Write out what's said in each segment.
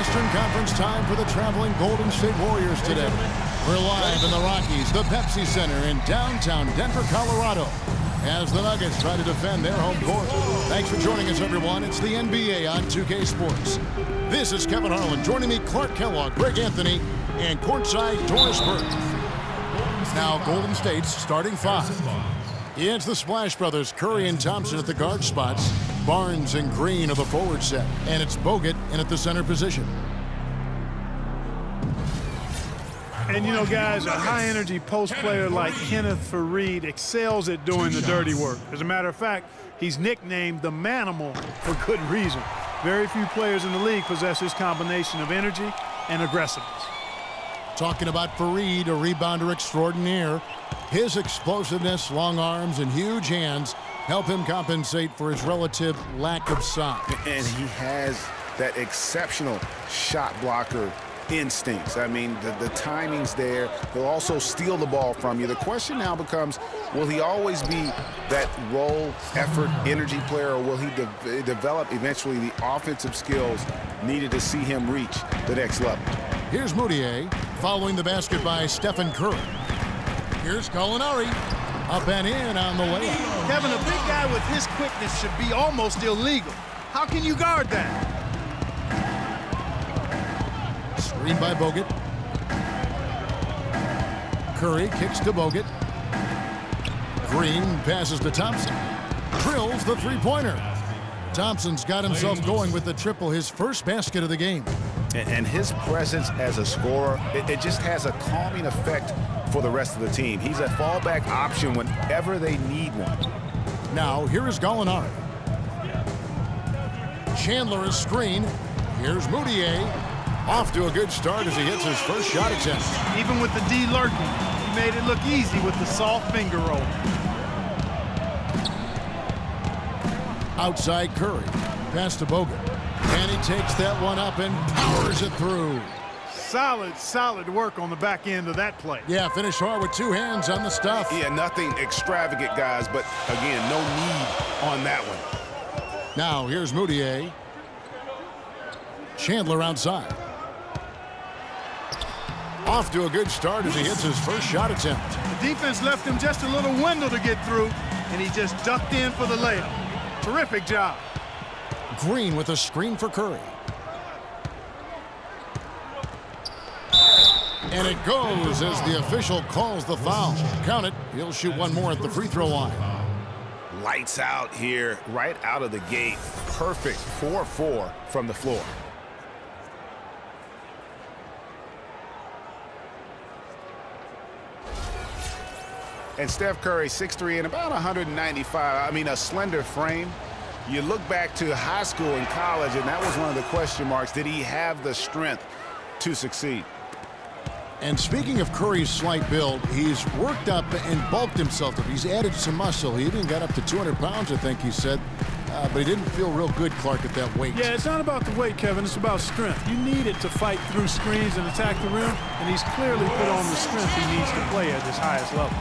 Western Conference time for the traveling Golden State Warriors today. We're live in the Rockies, the Pepsi Center in downtown Denver, Colorado, as the Nuggets try to defend their home court. Thanks for joining us, everyone. It's the NBA on 2K Sports. This is Kevin Harlan. Joining me, Clark Kellogg, Greg Anthony, and courtside Doris Burke. Now Golden State's starting five. It's the Splash Brothers, Curry and Thompson at the guard spots. Barnes and Green are the forward set. And it's Bogut in at the center position. And you know, guys, a high-energy post player like Kenneth Faried excels at doing the dirty work. As a matter of fact, he's nicknamed the Manimal for good reason. Very few players in the league possess this combination of energy and aggressiveness. Talking about Faried, a rebounder extraordinaire. His explosiveness, long arms, and huge hands help him compensate for his relative lack of size. And he has that exceptional shot blocker instincts. I mean, the timing's there. He'll also steal the ball from you. The question now becomes, will he always be that role, effort, energy player, or will he develop eventually the offensive skills needed to see him reach the next level? Here's Mudiay following the basket by Stephen Curry. Here's Gallinari, up and in on the layup. Kevin, a big guy with his quickness should be almost illegal. How can you guard that? Screen by Bogut. Curry kicks to Bogut. Green passes to Thompson. Drills the three-pointer. Thompson's got himself going with the triple, his first basket of the game. And his presence as a scorer, it just has a calming effect for the rest of the team. He's a fallback option whenever they need one. Now, here is Gallinari. Chandler is screen. Here's Mudiay. Off to a good start as he hits his first shot attempt. Even with the D lurking, he made it look easy with the soft finger roll. Outside Curry. Pass to Bogut. And he takes that one up and powers it through. Solid work on the back end of that play. Yeah, finish hard with two hands on the stuff. Yeah, nothing extravagant, guys, but again, no need on that one. Now, here's Mudiay. Chandler outside. Off to a good start as he hits his first shot attempt. The defense left him just a little window to get through, and he just ducked in for the layup. Terrific job. Green with a screen for Curry. And it goes as the official calls the foul. Count it. He'll shoot one more at the free throw line. Lights out here, right out of the gate. Perfect 4-4 from the floor. And Steph Curry, 6'3" and about 195. I mean, a slender frame. You look back to high school and college, and that was one of the question marks. Did he have the strength to succeed? And speaking of Curry's slight build, he's worked up and bulked himself up. He's added some muscle. He even got up to 200 pounds, I think he said. But he didn't feel real good, Clark, at that weight. Yeah, it's not about the weight, Kevin. It's about strength. You need it to fight through screens and attack the rim, and he's clearly put on the strength he needs to play at his highest level.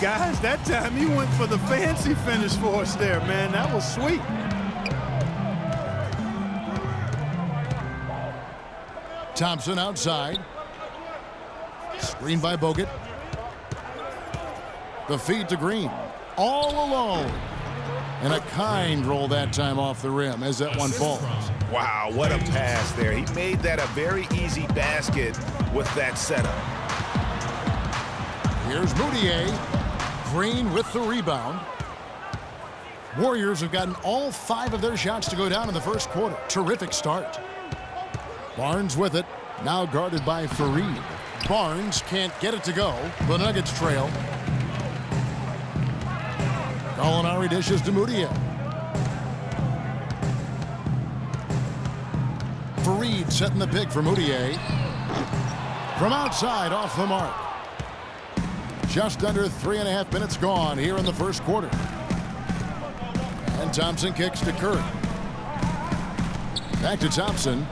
Guys, that time he went for the fancy finish for us there, man. That was sweet. Thompson outside. Screen by Bogut. The feed to Green. All alone. And a kind roll that time off the rim as that one falls. Wow, what a pass there. He made that a very easy basket with that setup. Here's Mudiay. Green with the rebound. Warriors have gotten all 5 of their shots to go down in the first quarter. Terrific start. Barnes with it. Now guarded by Faried. Barnes can't get it to go. The Nuggets trail. Gallinari dishes to Mudiay. Faried setting the pick for Mudiay. From outside, off the mark. Just under 3.5 minutes gone here in the first quarter. And Thompson kicks to Curry. Back to Thompson.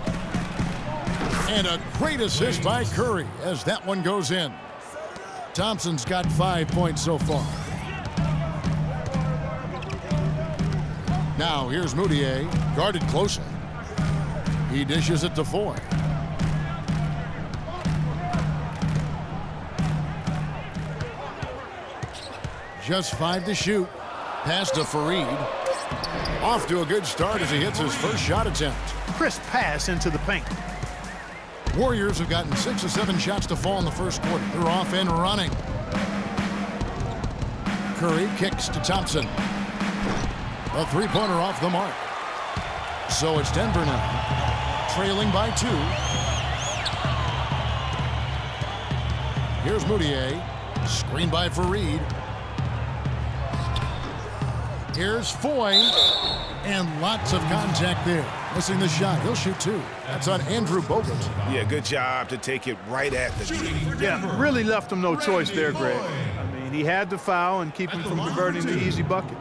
And a great assist by Curry as that one goes in. Thompson's got 5 points so far. Now here's Mudiay, guarded closely. He dishes it to Foy. Just 5 to shoot. Pass to Fareed. Off to a good start as he hits his first shot attempt. Crisp pass into the paint. Warriors have gotten 6 or 7 shots to fall in the first quarter. They're off and running. Curry kicks to Thompson. A three-pointer off the mark. So it's Denver now, trailing by 2. Here's Moutier. Screen by Fareed. Here's Foy. And lots of contact there. Missing the shot. He'll shoot 2. That's on Andrew Bogut. Yeah, good job to take it right at the D. Yeah, really left him no choice there, Greg. I mean, he had to foul and keep him from converting the easy bucket.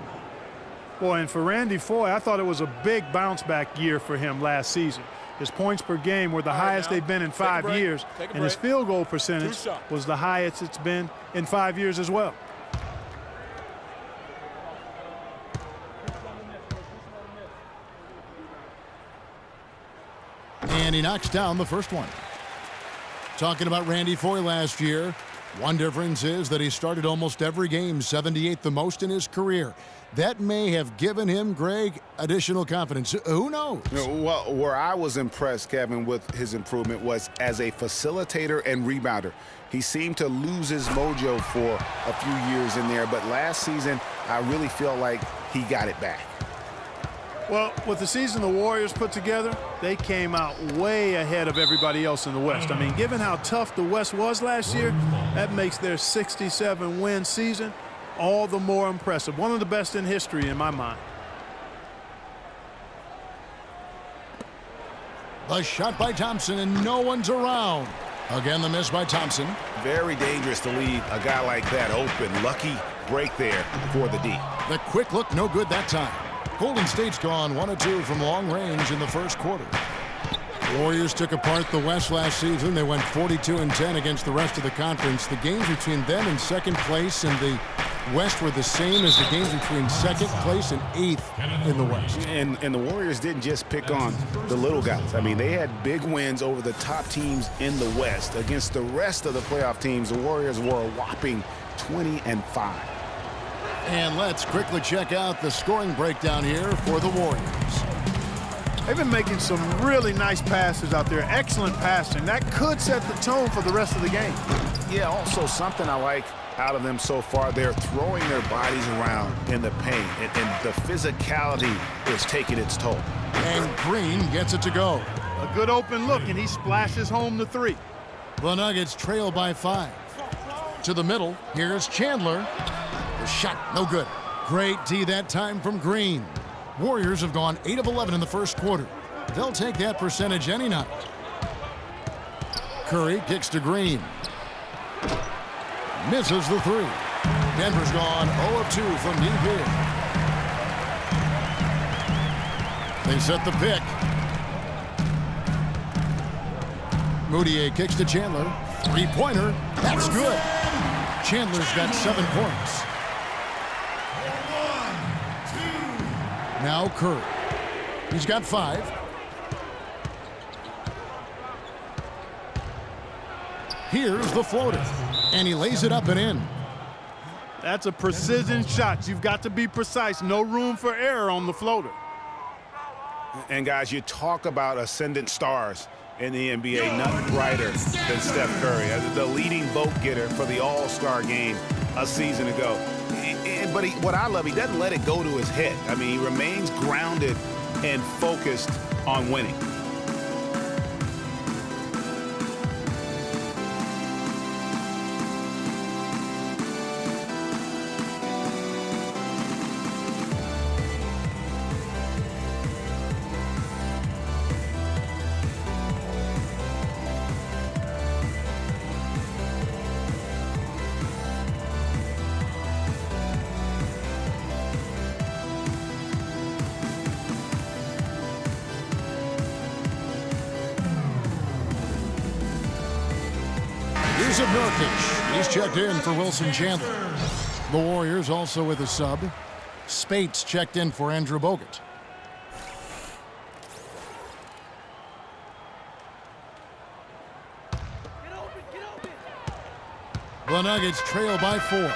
Boy, and for Randy Foy, I thought it was a big bounce-back year for him last season. His points per game were the highest they've been in 5 years, and his field goal percentage was the highest it's been in 5 years as well. And he knocks down the first one. Talking about Randy Foy last year, one difference is that he started almost every game, 78 the most in his career. That may have given him, Greg, additional confidence. Who knows? Well, where I was impressed, Kevin, with his improvement was as a facilitator and rebounder. He seemed to lose his mojo for a few years in there, but last season, I really feel like he got it back. Well, with the season the Warriors put together, they came out way ahead of everybody else in the West. I mean, given how tough the West was last year, that makes their 67-win season all the more impressive. One of the best in history in my mind. The shot by Thompson, and no one's around. Again, the miss by Thompson. Very dangerous to leave a guy like that open. Lucky break there for the D. The quick look, no good that time. Golden State's gone 1 of 2 from long range in the first quarter. Warriors took apart the West last season. They went 42-10 against the rest of the conference. The games between them and second place in the West were the same as the games between second place and 8th in the West. And the Warriors didn't just pick on the little guys. I mean, they had big wins over the top teams in the West. Against the rest of the playoff teams, the Warriors were a whopping 20-5. And let's quickly check out the scoring breakdown here for the Warriors. They've been making some really nice passes out there. Excellent passing. That could set the tone for the rest of the game. Yeah, also something I like out of them so far, they're throwing their bodies around in the paint, and the physicality is taking its toll. And Green gets it to go. A good open look, and he splashes home the 3. The Nuggets trail by 5. To the middle, here's Chandler. The shot, no good. Great D that time from Green. Warriors have gone 8 of 11 in the first quarter. They'll take that percentage any night. Curry kicks to Green. Misses the 3. Denver's gone 0 of 2 from deep here. They set the pick. Moutier kicks to Chandler. 3-pointer. That's good. Chandler's got 7 points. Now Curry. He's got 5. Here's the floater. And he lays it up and in. That's a precision shot. You've got to be precise. No room for error on the floater. And guys, you talk about ascendant stars in the NBA, nothing brighter than Steph Curry, the leading vote getter for the All-Star game a season ago. But what I love, he doesn't let it go to his head. I mean, he remains grounded and focused on winning. Here's Nurkic. He's checked in for Wilson Chandler. The Warriors also with a sub. Spates checked in for Andrew Bogut. The Nuggets trail by 4.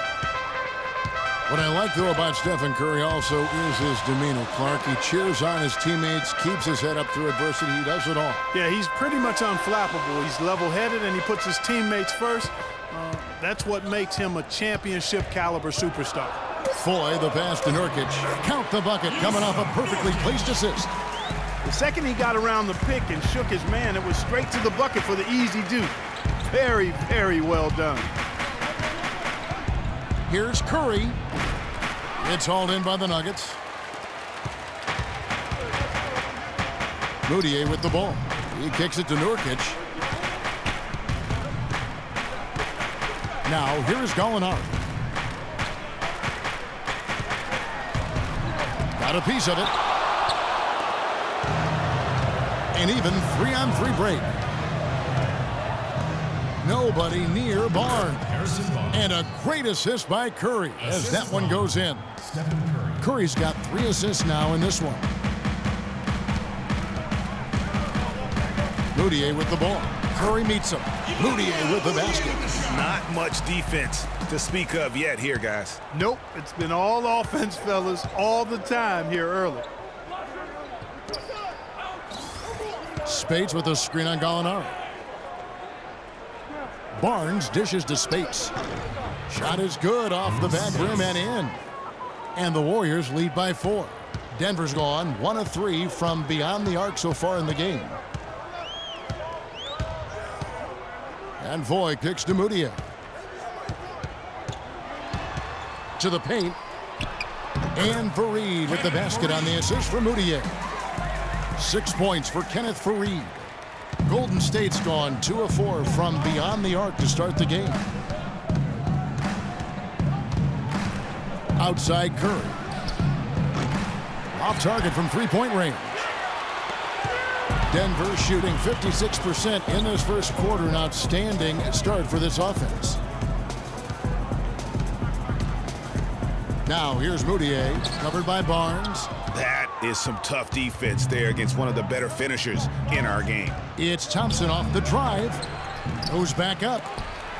What I like, though, about Stephen Curry also is his demeanor, Clark. He cheers on his teammates, keeps his head up through adversity. He does it all. Yeah, he's pretty much unflappable. He's level-headed, and he puts his teammates first. That's what makes him a championship-caliber superstar. Foy, the pass to Nurkic. Count the bucket, coming off a perfectly placed assist. The second he got around the pick and shook his man, it was straight to the bucket for the easy deuce. Very, very well done. Here's Curry. It's hauled in by the Nuggets. Moutier with the ball. He kicks it to Nurkic. Now, here's Gallinari. Got a piece of it. An even 3-on-3 break. Nobody near Barnes. And a great assist by Curry as that one goes in. Curry's got 3 assists now in this one. Moutier with the ball. Curry meets him. Moutier with the basket. Not much defense to speak of yet here, guys. Nope, it's been all offense, fellas, all the time here early. Spates with a screen on Gallinari. Barnes dishes to Spates. Shot is good off the back rim and in. And the Warriors lead by 4. Denver's gone 1 of 3 from beyond the arc so far in the game. And Foy kicks to Moutier. To the paint. And Faried with the basket on the assist for Moutier. 6 points for Kenneth Faried. Golden State's gone 2 of 4 from beyond the arc to start the game. Outside Curry. Off target from three-point range. Denver shooting 56% in this first quarter. An outstanding start for this offense. Now here's Moutier, covered by Barnes. That is some tough defense there against one of the better finishers in our game. It's Thompson off the drive. Goes back up.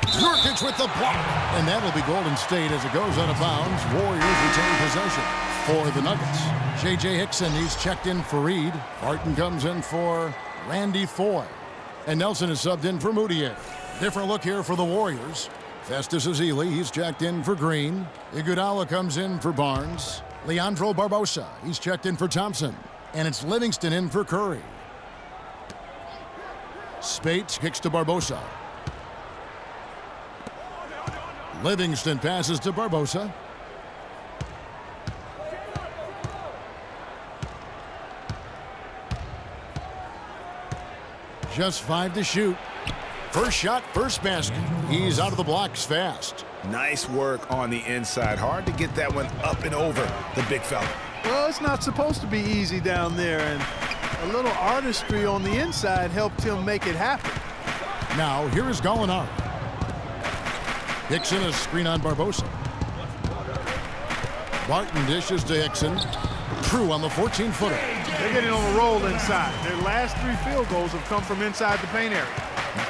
Nurkic with the block. And that'll be Golden State as it goes out of bounds. Warriors retain possession for the Nuggets. J.J. Hickson, he's checked in for Reed. Barton comes in for Randy Foy. And Nelson is subbed in for Moutier. Different look here for the Warriors. Festus Ezeli, he's checked in for Green. Iguodala comes in for Barnes. Leandro Barbosa, he's checked in for Thompson. And it's Livingston in for Curry. Spates kicks to Barbosa. Livingston passes to Barbosa. Just 5 to shoot. First shot, first basket. He's out of the blocks fast. Nice work on the inside. Hard to get that one up and over the big fella. Well, it's not supposed to be easy down there, and a little artistry on the inside helped him make it happen. Now, here is Gallinari. Hickson, a screen on Barbosa. Barton dishes to Hickson. True on the 14-footer. They're getting on a roll inside. Their last 3 field goals have come from inside the paint area.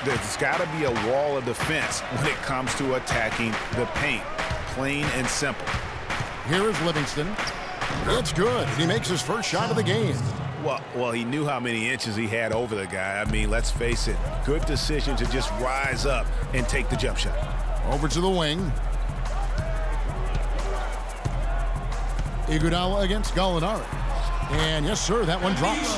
There's got to be a wall of defense when it comes to attacking the paint. Plain and simple. Here is Livingston. It's good. He makes his first shot of the game. Well, he knew how many inches he had over the guy. I mean, let's face it. Good decision to just rise up and take the jump shot. Over to the wing. Iguodala against Gallinari. And yes, sir, that one drops.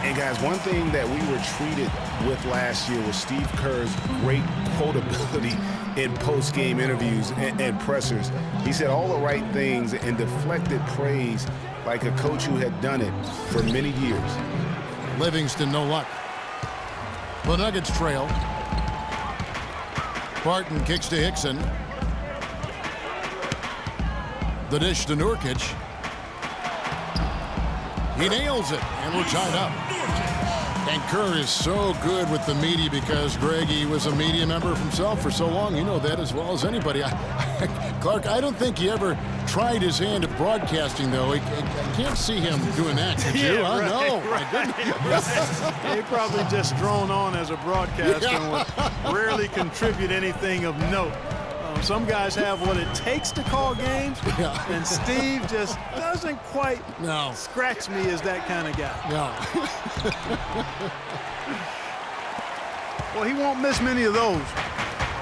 And guys, one thing that we were treated with last year was Steve Kerr's great quotability in post-game interviews and pressers. He said all the right things and deflected praise like a coach who had done it for many years. Livingston, no luck. The Nuggets trail. Barton kicks to Hickson. The dish to Nurkic. He nails it, and we're tied up. And Kerr is so good with the media because, Greg, he was a media member himself for so long. You know that as well as anybody. Clark, I don't think he ever tried his hand at broadcasting, though. I can't see him doing that, could you? Yeah, right, No, right, I didn't. He probably just thrown on as a broadcaster and would rarely contribute anything of note. Some guys have what it takes to call games, and Steve just doesn't quite scratch me as that kind of guy. Well, he won't miss many of those,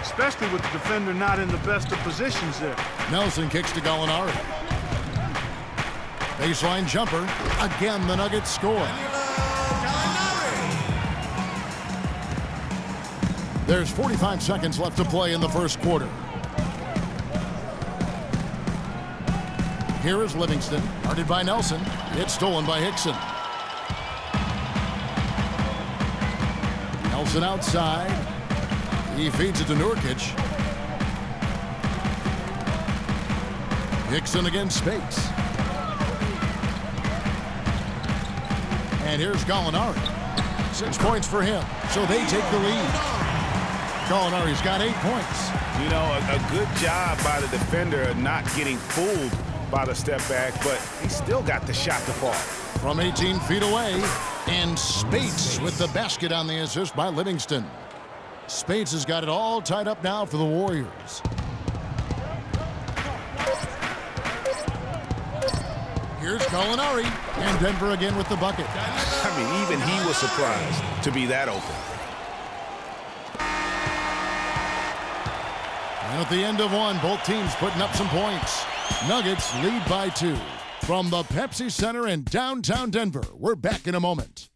especially with the defender not in the best of positions there. Nelson kicks to Gallinari. Baseline jumper. Again, the Nuggets score. There's 45 seconds left to play in the first quarter. Here is Livingston, guarded by Nelson. It's stolen by Hickson. Nelson outside. He feeds it to Nurkic. Hickson against Spates. And here's Gallinari. 6 points for him, so they take the lead. Gallinari's got 8 points. You know, a good job by the defender of not getting fooled by the step back, but he still got the shot to fall. From 18 feet away, and Spates with the basket on the assist by Livingston. Spates has got it all tied up now for the Warriors. Here's Gallinari, and Denver again with the bucket. I mean, even he was surprised to be that open. And at the end of one, both teams putting up some points. Nuggets lead by 2. From the Pepsi Center in downtown Denver, we're back in a moment.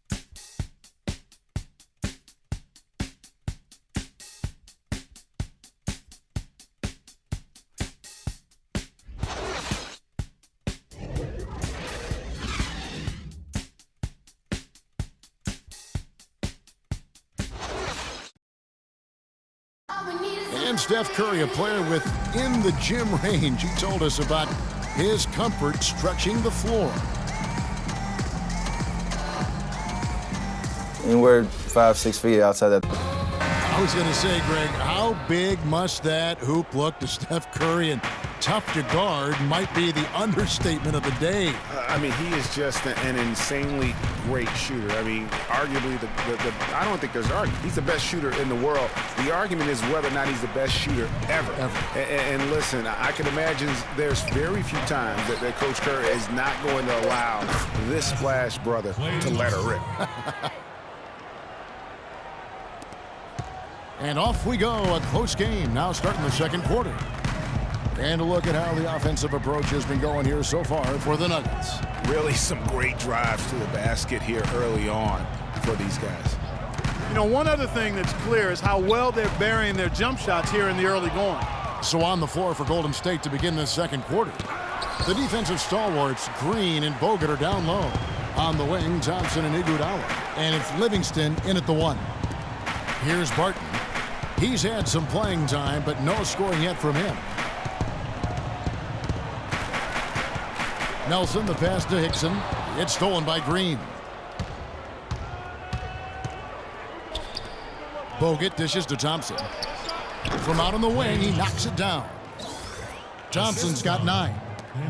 And Steph Curry, a player within the gym range. He told us about his comfort stretching the floor. And we're 5-6 feet outside that. I was going to say, Greg, how big must that hoop look to Steph Curry? And tough to guard might be the understatement of the day. I mean, he is just an insanely great shooter. I mean, arguably, I don't think there's an argument. He's the best shooter in the world. The argument is whether or not he's the best shooter ever. And listen, I can imagine there's very few times that Coach Curry is not going to allow this splash brother to let her rip. And off we go, a close game now starting the second quarter. And a look at how the offensive approach has been going here so far for the Nuggets. Really some great drives to the basket here early on for these guys. You know, one other thing that's clear is how well they're burying their jump shots here in the early going. So on the floor for Golden State to begin this second quarter. The defensive stalwarts, Green and Bogut, are down low. On the wing, Thompson and Iguodala. And it's Livingston in at the 1. Here's Barton. He's had some playing time, but no scoring yet from him. Nelson, the pass to Hickson. It's stolen by Green. Bogut dishes to Thompson. From out on the wing, he knocks it down. Thompson's got 9.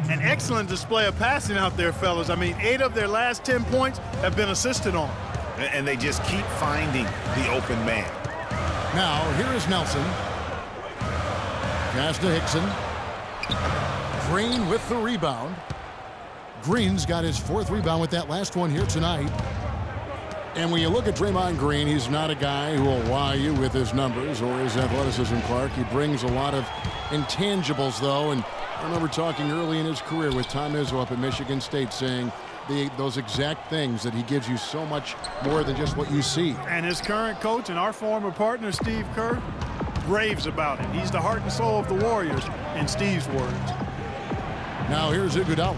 An excellent display of passing out there, fellas. I mean, 8 of their last 10 points have been assisted on. And they just keep finding the open man. Now, here is Nelson. Pass to Hickson. Green with the rebound. Green's got his 4th rebound with that last one here tonight. And when you look at Draymond Green, he's not a guy who will wow you with his numbers or his athleticism, Clark. He brings a lot of intangibles, though. And I remember talking early in his career with Tom Izzo up at Michigan State saying those exact things, that he gives you so much more than just what you see. And his current coach and our former partner, Steve Kerr, raves about him. He's the heart and soul of the Warriors, in Steve's words. Now here's Iguodala.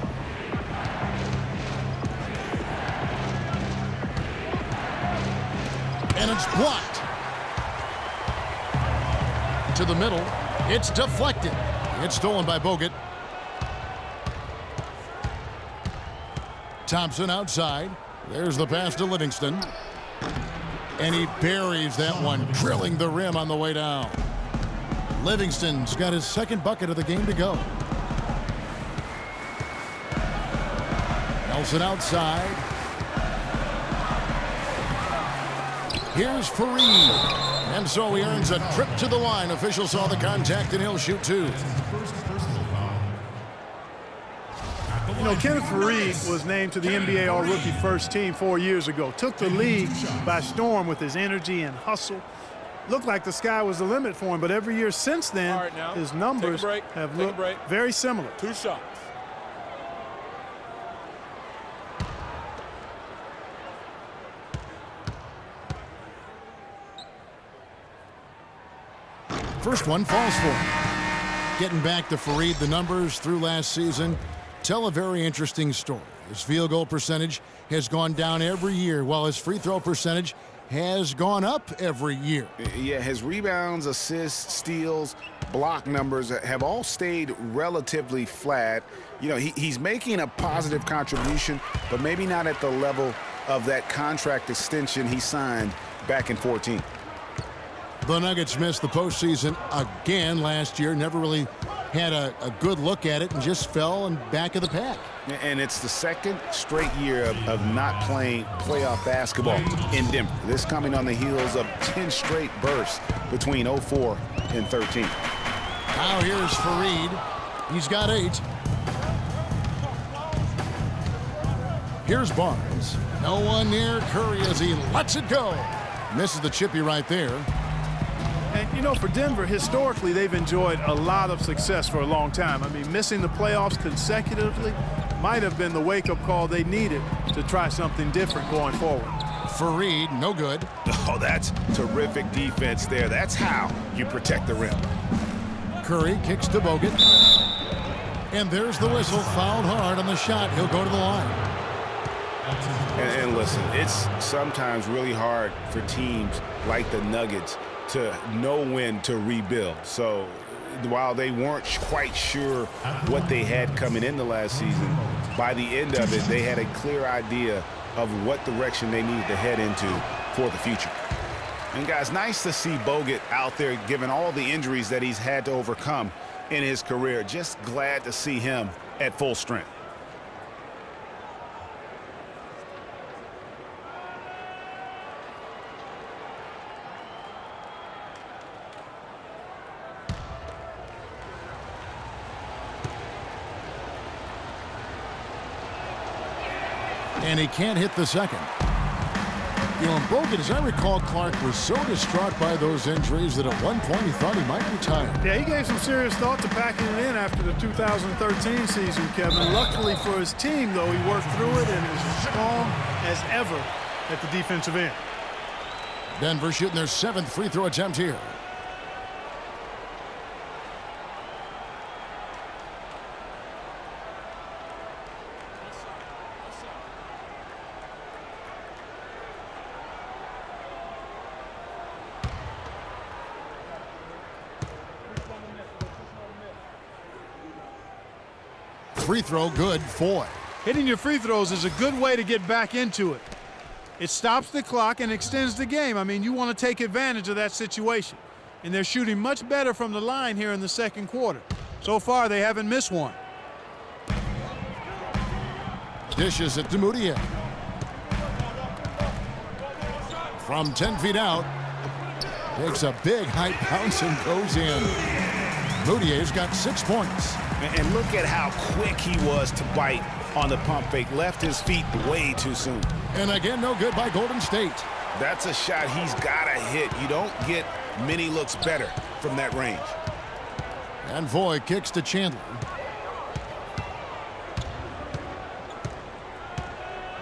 And it's blocked. To the middle. It's deflected. It's stolen by Bogut. Thompson outside. There's the pass to Livingston. And he buries that one, drilling the rim on the way down. Livingston's got his 2nd bucket of the game to go. Nelson outside. Here's Fareed. And so he earns a trip to the line. Officials saw the contact, and he'll shoot two. You know, Kenneth Fareed was named to the NBA All-Rookie First Team 4 years ago. Took the league by storm with his energy and hustle. Looked like the sky was the limit for him, but every year since then, his numbers have looked very similar. 2 shots. First one falls for him. Getting back to Fareed, the numbers through last season tell a very interesting story. His field goal percentage has gone down every year, while his free throw percentage has gone up every year. Yeah, his rebounds, assists, steals, block numbers have all stayed relatively flat. You know, he's making a positive contribution, but maybe not at the level of that contract extension he signed back in 14. The Nuggets missed the postseason again last year. Never really had a good look at it and just fell in back of the pack. And it's the second straight year of not playing playoff basketball in Denver. This coming on the heels of 10 straight bursts between 04 and 13. Now here's Fareed. He's got 8. Here's Barnes. No one near Curry as he lets it go. Misses the chippy right there. And, you know, for Denver, historically, they've enjoyed a lot of success for a long time. I mean, missing the playoffs consecutively might have been the wake-up call they needed to try something different going forward. Fareed, no good. Oh, that's terrific defense there. That's how you protect the rim. Curry kicks to Bogut. And there's the whistle. Fouled hard on the shot. He'll go to the line. And listen, it's sometimes really hard for teams like the Nuggets to know when to rebuild. So while they weren't quite sure what they had coming into last season, by the end of it, they had a clear idea of what direction they needed to head into for the future. And guys, nice to see Bogut out there given all the injuries that he's had to overcome in his career. Just glad to see him at full strength. And he can't hit the second. You know, Bogut, as I recall, Clark was so distraught by those injuries that at one point he thought he might retire. Yeah, he gave some serious thought to packing it in after the 2013 season, Kevin. Luckily for his team, though, he worked through it and is as strong as ever at the defensive end. Denver shooting their 7th free throw attempt here. Free throw good, Foy. Hitting your free throws is a good way to get back into it. It stops the clock and extends the game. I mean, you want to take advantage of that situation. And they're shooting much better from the line here in the second quarter. So far, they haven't missed one. Dishes it to Mudiay. From 10 feet out. Takes a big high bounce and goes in. Mudiay's got 6 points. And look at how quick he was to bite on the pump fake. Left his feet way too soon. And again, no good by Golden State. That's a shot he's got to hit. You don't get many looks better from that range. And Foy kicks to Chandler.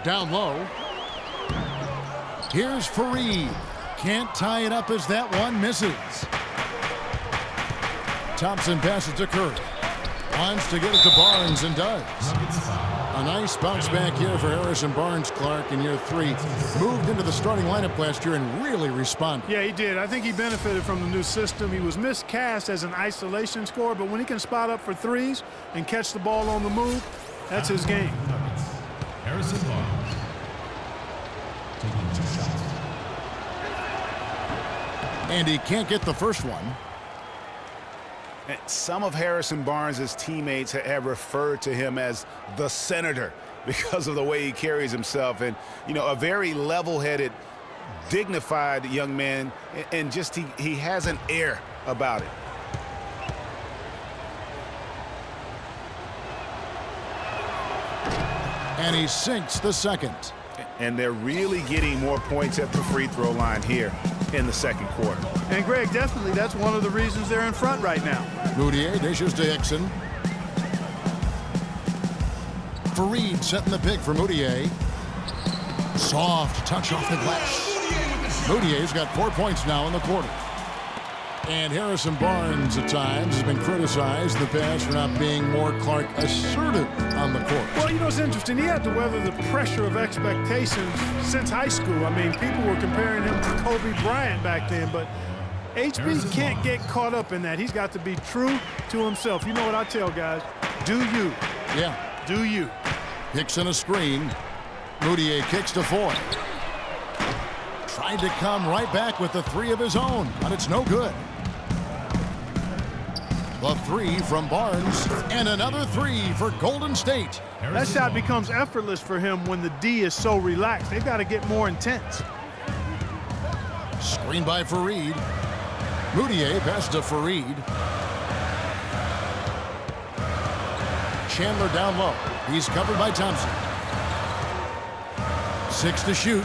Down low. Here's Fareed. Can't tie it up as that one misses. Thompson passes to Curry. Wants to get it to Barnes and does. A nice bounce back here for Harrison Barnes, Clark, in year 3. Moved into the starting lineup last year and really responded. Yeah, he did. I think he benefited from the new system. He was miscast as an isolation scorer, but when he can spot up for threes and catch the ball on the move, that's his game. Harrison Barnes taking 2 shots. And he can't get the first one. And some of Harrison Barnes' teammates have referred to him as the senator because of the way he carries himself. And, you know, a very level-headed dignified young man, and just he has an air about it. And he sinks the second. And they're really getting more points at the free throw line here in the second quarter. And, Greg, definitely that's one of the reasons they're in front right now. Mudiay dishes to Hickson. Faried setting the pick for Mudiay. Soft touch off the glass. Mudiay's got 4 points now in the quarter. And Harrison Barnes at times has been criticized in the past for not being more Clark assertive on the court. Well, you know, it's interesting. He had to weather the pressure of expectations since high school. I mean, people were comparing him to Kobe Bryant back then, but HB can't get caught up in that. He's got to be true to himself. You know what I tell guys? Do you. Yeah. Do you. Hickson a screen. Mudiay kicks to Foy. Tried to come right back with the three of his own, but it's no good. The three from Barnes, and another three for Golden State. That shot becomes effortless for him when the D is so relaxed. They've got to get more intense. Screen by Faried. Mudiay pass to Faried. Chandler down low. He's covered by Thompson. 6 to shoot.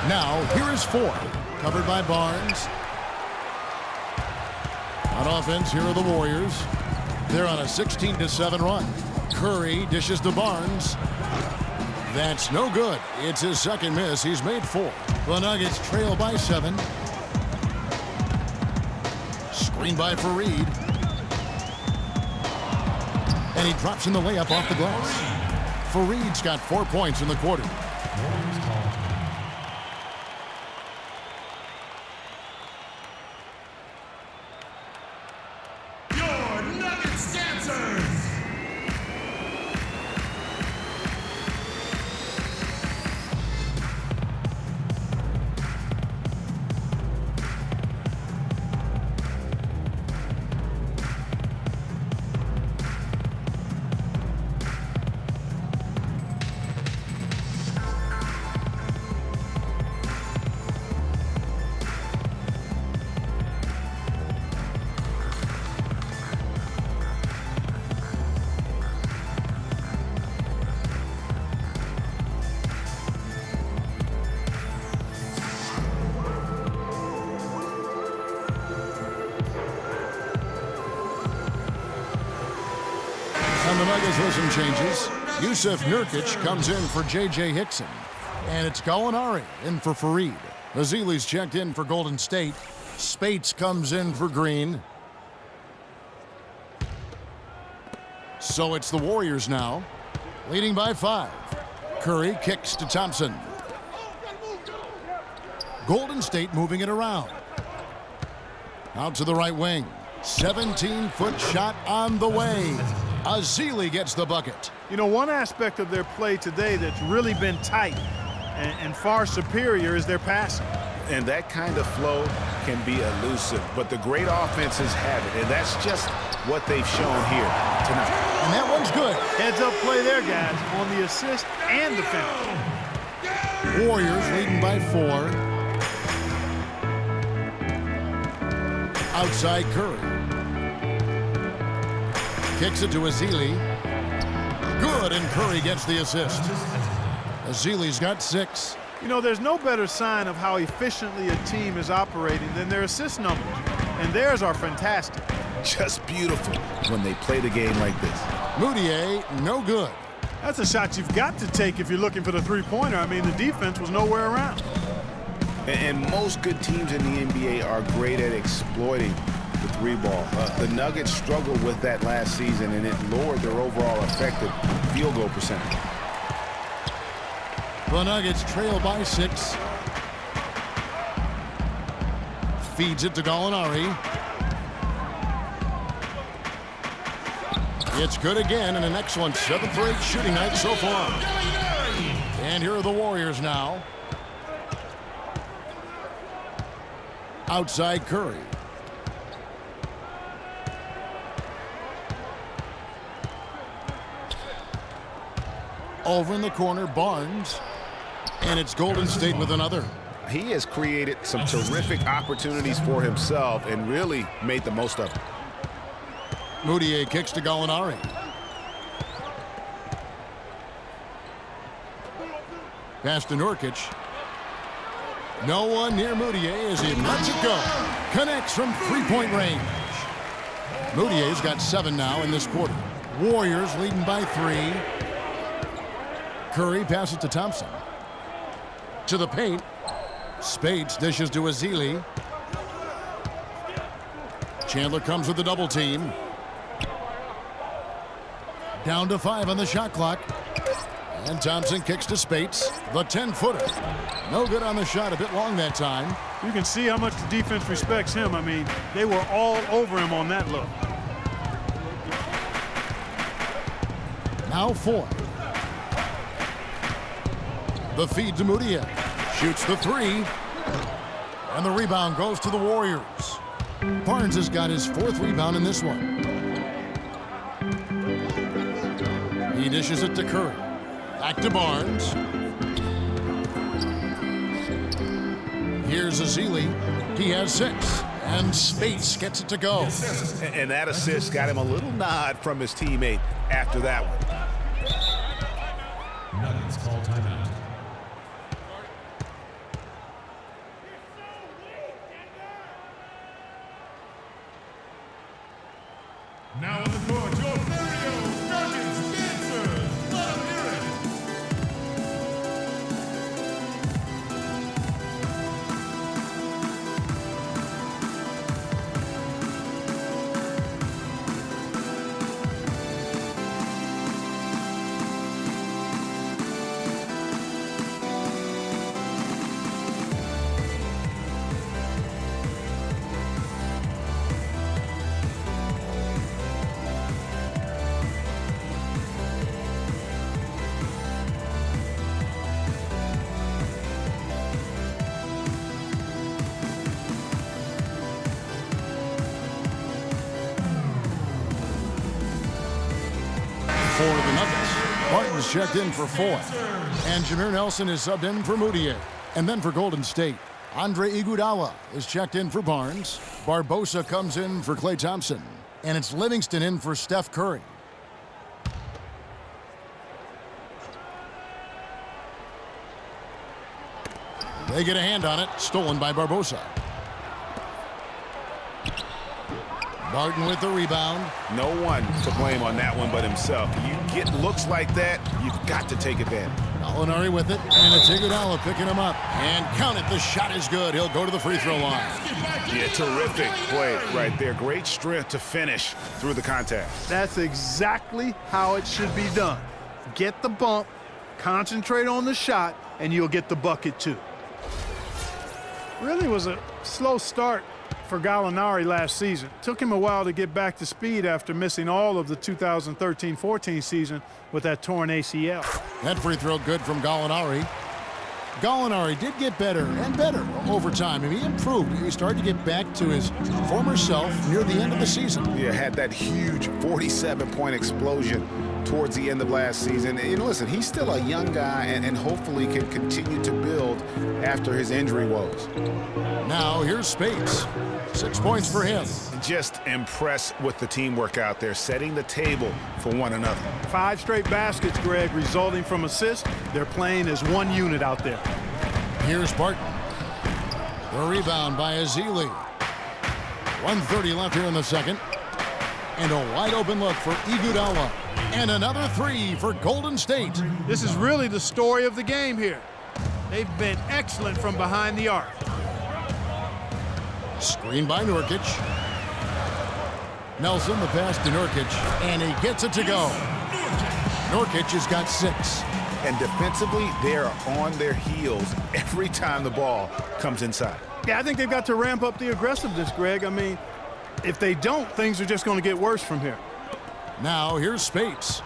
Now, here is Foy. Covered by Barnes. On offense, here are the Warriors. They're on a 16-7 run. Curry dishes to Barnes. That's no good. It's his second miss. He's made 4. The Nuggets trail by 7. Screen by Faried. And he drops in the layup off the glass. Faried's got 4 points in the quarter. And the Nuggets with some changes. Yusuf Nurkic comes in for J.J. Hickson. And it's Gallinari in for Faried. Ezeli's checked in for Golden State. Spates comes in for Green. So it's the Warriors now, leading by 5. Curry kicks to Thompson. Golden State moving it around. Out to the right wing. 17-foot shot on the way. Ezeli gets the bucket. You know, one aspect of their play today that's really been tight and far superior is their passing. And that kind of flow can be elusive, but the great offenses have it, and that's just what they've shown here tonight. And that one's good. Heads-up play there, guys, on the assist and the finish. Warriors leading by 4. Outside Curry. Kicks it to Ezeli. Good, and Curry gets the assist. Ezeli's got 6. You know, there's no better sign of how efficiently a team is operating than their assist numbers. And theirs are fantastic. Just beautiful when they play the game like this. Mudiay, no good. That's a shot you've got to take if you're looking for the three-pointer. I mean, the defense was nowhere around. And most good teams in the NBA are great at exploiting the three ball. The Nuggets struggled with that last season, and it lowered their overall effective field goal percentage. The Nuggets trail by 6. Feeds it to Gallinari. It's good again, and an excellent 7th-rate shooting night so far. And here are the Warriors now. Outside Curry. Over in the corner, Barnes. And it's Golden State with another. He has created some terrific opportunities for himself and really made the most of it. Mudiay kicks to Gallinari. Pass to Nurkic. No one near Mudiay as he lets it go. Connects from three-point range. Moutier's got 7 now in this quarter. Warriors leading by 3. Curry passes to Thompson. To the paint. Spades dishes to Ezeli. Chandler comes with the double team. Down to 5 on the shot clock. And Thompson kicks to Spades. The 10-footer. No good on the shot. A bit long that time. You can see how much the defense respects him. I mean, they were all over him on that look. Now 4. The feed to Mudiay. Shoots the 3. And the rebound goes to the Warriors. Barnes has got his 4th rebound in this one. He dishes it to Curry. Back to Barnes. Here's Ezeli. He has 6. And Spades gets it to go. And that assist got him a little nod from his teammate after that one. Nuggets call timeout. Now on the court, your Mario Nuggets dancers. Let them hear it. For the Nuggets, Barton's checked in for 4. And Jameer Nelson is subbed in for Mudiay. And then for Golden State, Andre Iguodala is checked in for Barnes. Barbosa comes in for Klay Thompson. And it's Livingston in for Steph Curry. They get a hand on it, stolen by Barbosa. Barton with the rebound. No one to blame on that one but himself. You get looks like that, you've got to take advantage. Gallinari with it, and it's Iguodala picking him up. And count it, the shot is good. He'll go to the free throw line. Yeah, terrific play right there. Great strength to finish through the contact. That's exactly how it should be done. Get the bump, concentrate on the shot, and you'll get the bucket too. Really was a slow start for Gallinari last season. Took him a while to get back to speed after missing all of the 2013-14 season with that torn ACL. That free throw good from Gallinari. Gallinari did get better and better over time. I mean, he improved. He started to get back to his former self near the end of the season. Yeah, had that huge 47-point explosion towards the end of last season. And listen, he's still a young guy and hopefully can continue to build after his injury woes. Now here's Spades. 6 points for him. Just impressed with the teamwork out there, setting the table for one another. 5 straight baskets, Greg, resulting from assists. They're playing as one unit out there. Here's Barton. The rebound by Ezeli. 1:30 left here in the second. And a wide open look for Iguodala. And another 3 for Golden State. This is really the story of the game here. They've been excellent from behind the arc. Screen by Nurkic. Nelson, the pass to Nurkic, and he gets it to go. Nurkic has got 6. And defensively, they're on their heels every time the ball comes inside. Yeah, I think they've got to ramp up the aggressiveness, Greg. I mean, if they don't, things are just going to get worse from here. Now here's Spades.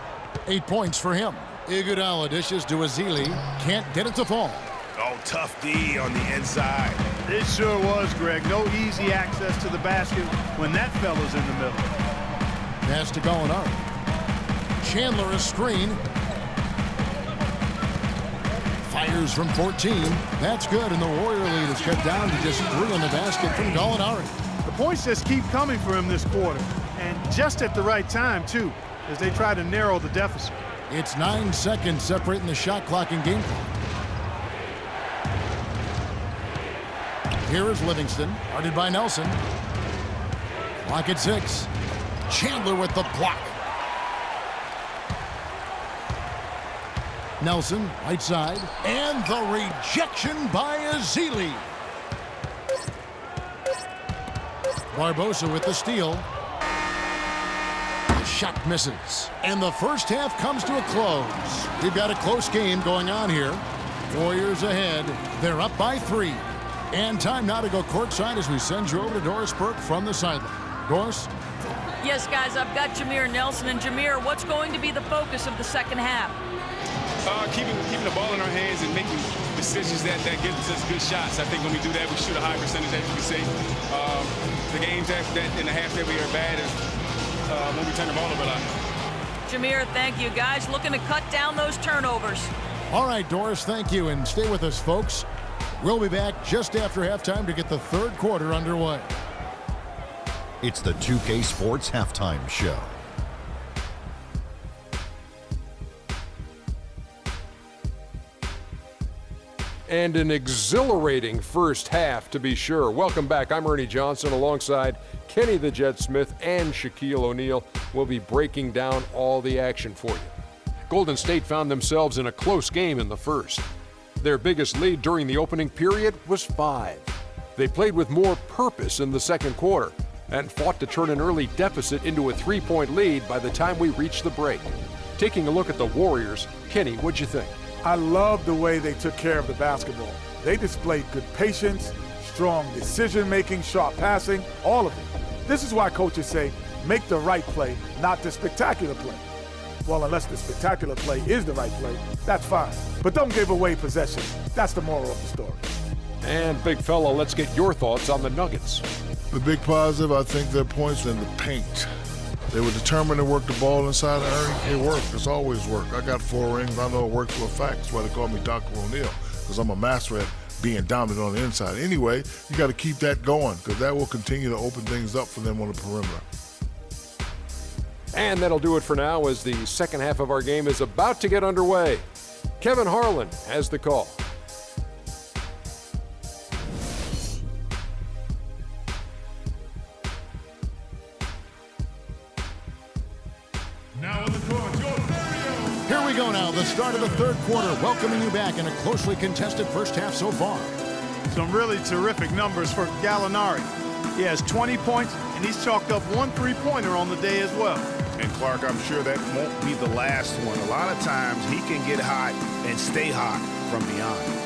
8 points for him. Iguodala dishes to Ezeli. Can't get it to fall. Oh, tough D on the inside. It sure was, Greg. No easy access to the basket when that fella's in the middle. Pass to Gallinari. Chandler a screen. Fires from 14. That's good, and the Warrior lead is cut down to just 3 on the basket from Gallinari. The points just keep coming for him this quarter, and just at the right time, too, as they try to narrow the deficit. It's 9 seconds separating the shot clock and game clock. Here is Livingston, guarded by Nelson. Clock at 6. Chandler with the block. Nelson, right side, and the rejection by Ezeli. Barbosa with the steal. Shot misses. And the first half comes to a close. We've got a close game going on here. Warriors ahead. They're up by 3. And time now to go courtside as we send you over to Doris Burke from the sideline. Doris? Yes, guys, I've got Jameer Nelson. And Jameer, what's going to be the focus of the second half? Keeping the ball in our hands and making decisions that gives us good shots. I think when we do that, we shoot a high percentage, as you can see. The games that in the half that we are bad is when we turn the ball over a lot. Jameer, thank you. Guys, looking to cut down those turnovers. All right, Doris, thank you. And stay with us, folks. We'll be back just after halftime to get the third quarter underway. It's the 2K Sports Halftime Show. And an exhilarating first half, to be sure. Welcome back. I'm Ernie Johnson alongside Kenny the Jet Smith and Shaquille O'Neal. We'll be breaking down all the action for you. Golden State found themselves in a close game in the first. Their biggest lead during the opening period was 5. They played with more purpose in the second quarter and fought to turn an early deficit into a 3-point lead by the time we reached the break. Taking a look at the Warriors, Kenny, what'd you think? I love the way they took care of the basketball. They displayed good patience, strong decision-making, sharp passing, all of it. This is why coaches say, make the right play, not the spectacular play. Well, unless the spectacular play is the right play, that's fine. But don't give away possession. That's the moral of the story. And big fella, let's get your thoughts on the Nuggets. The big positive, I think, their points in the paint. They were determined to work the ball inside of Ernie. It worked. It's always worked. I got 4 rings. I know it worked to a fact. That's why they call me Dr. O'Neal, because I'm a master at being dominant on the inside. Anyway, you got to keep that going, because that will continue to open things up for them on the perimeter. And that'll do it for now as the second half of our game is about to get underway. Kevin Harlan has the call. Now on the court, your Ferrio. Here we go now, the start of the third quarter, welcoming you back in a closely contested first half so far. Some really terrific numbers for Gallinari. He has 20 points, and he's chalked up 1 3-pointer on the day as well. And Clark, I'm sure that won't be the last one. A lot of times he can get hot and stay hot from beyond.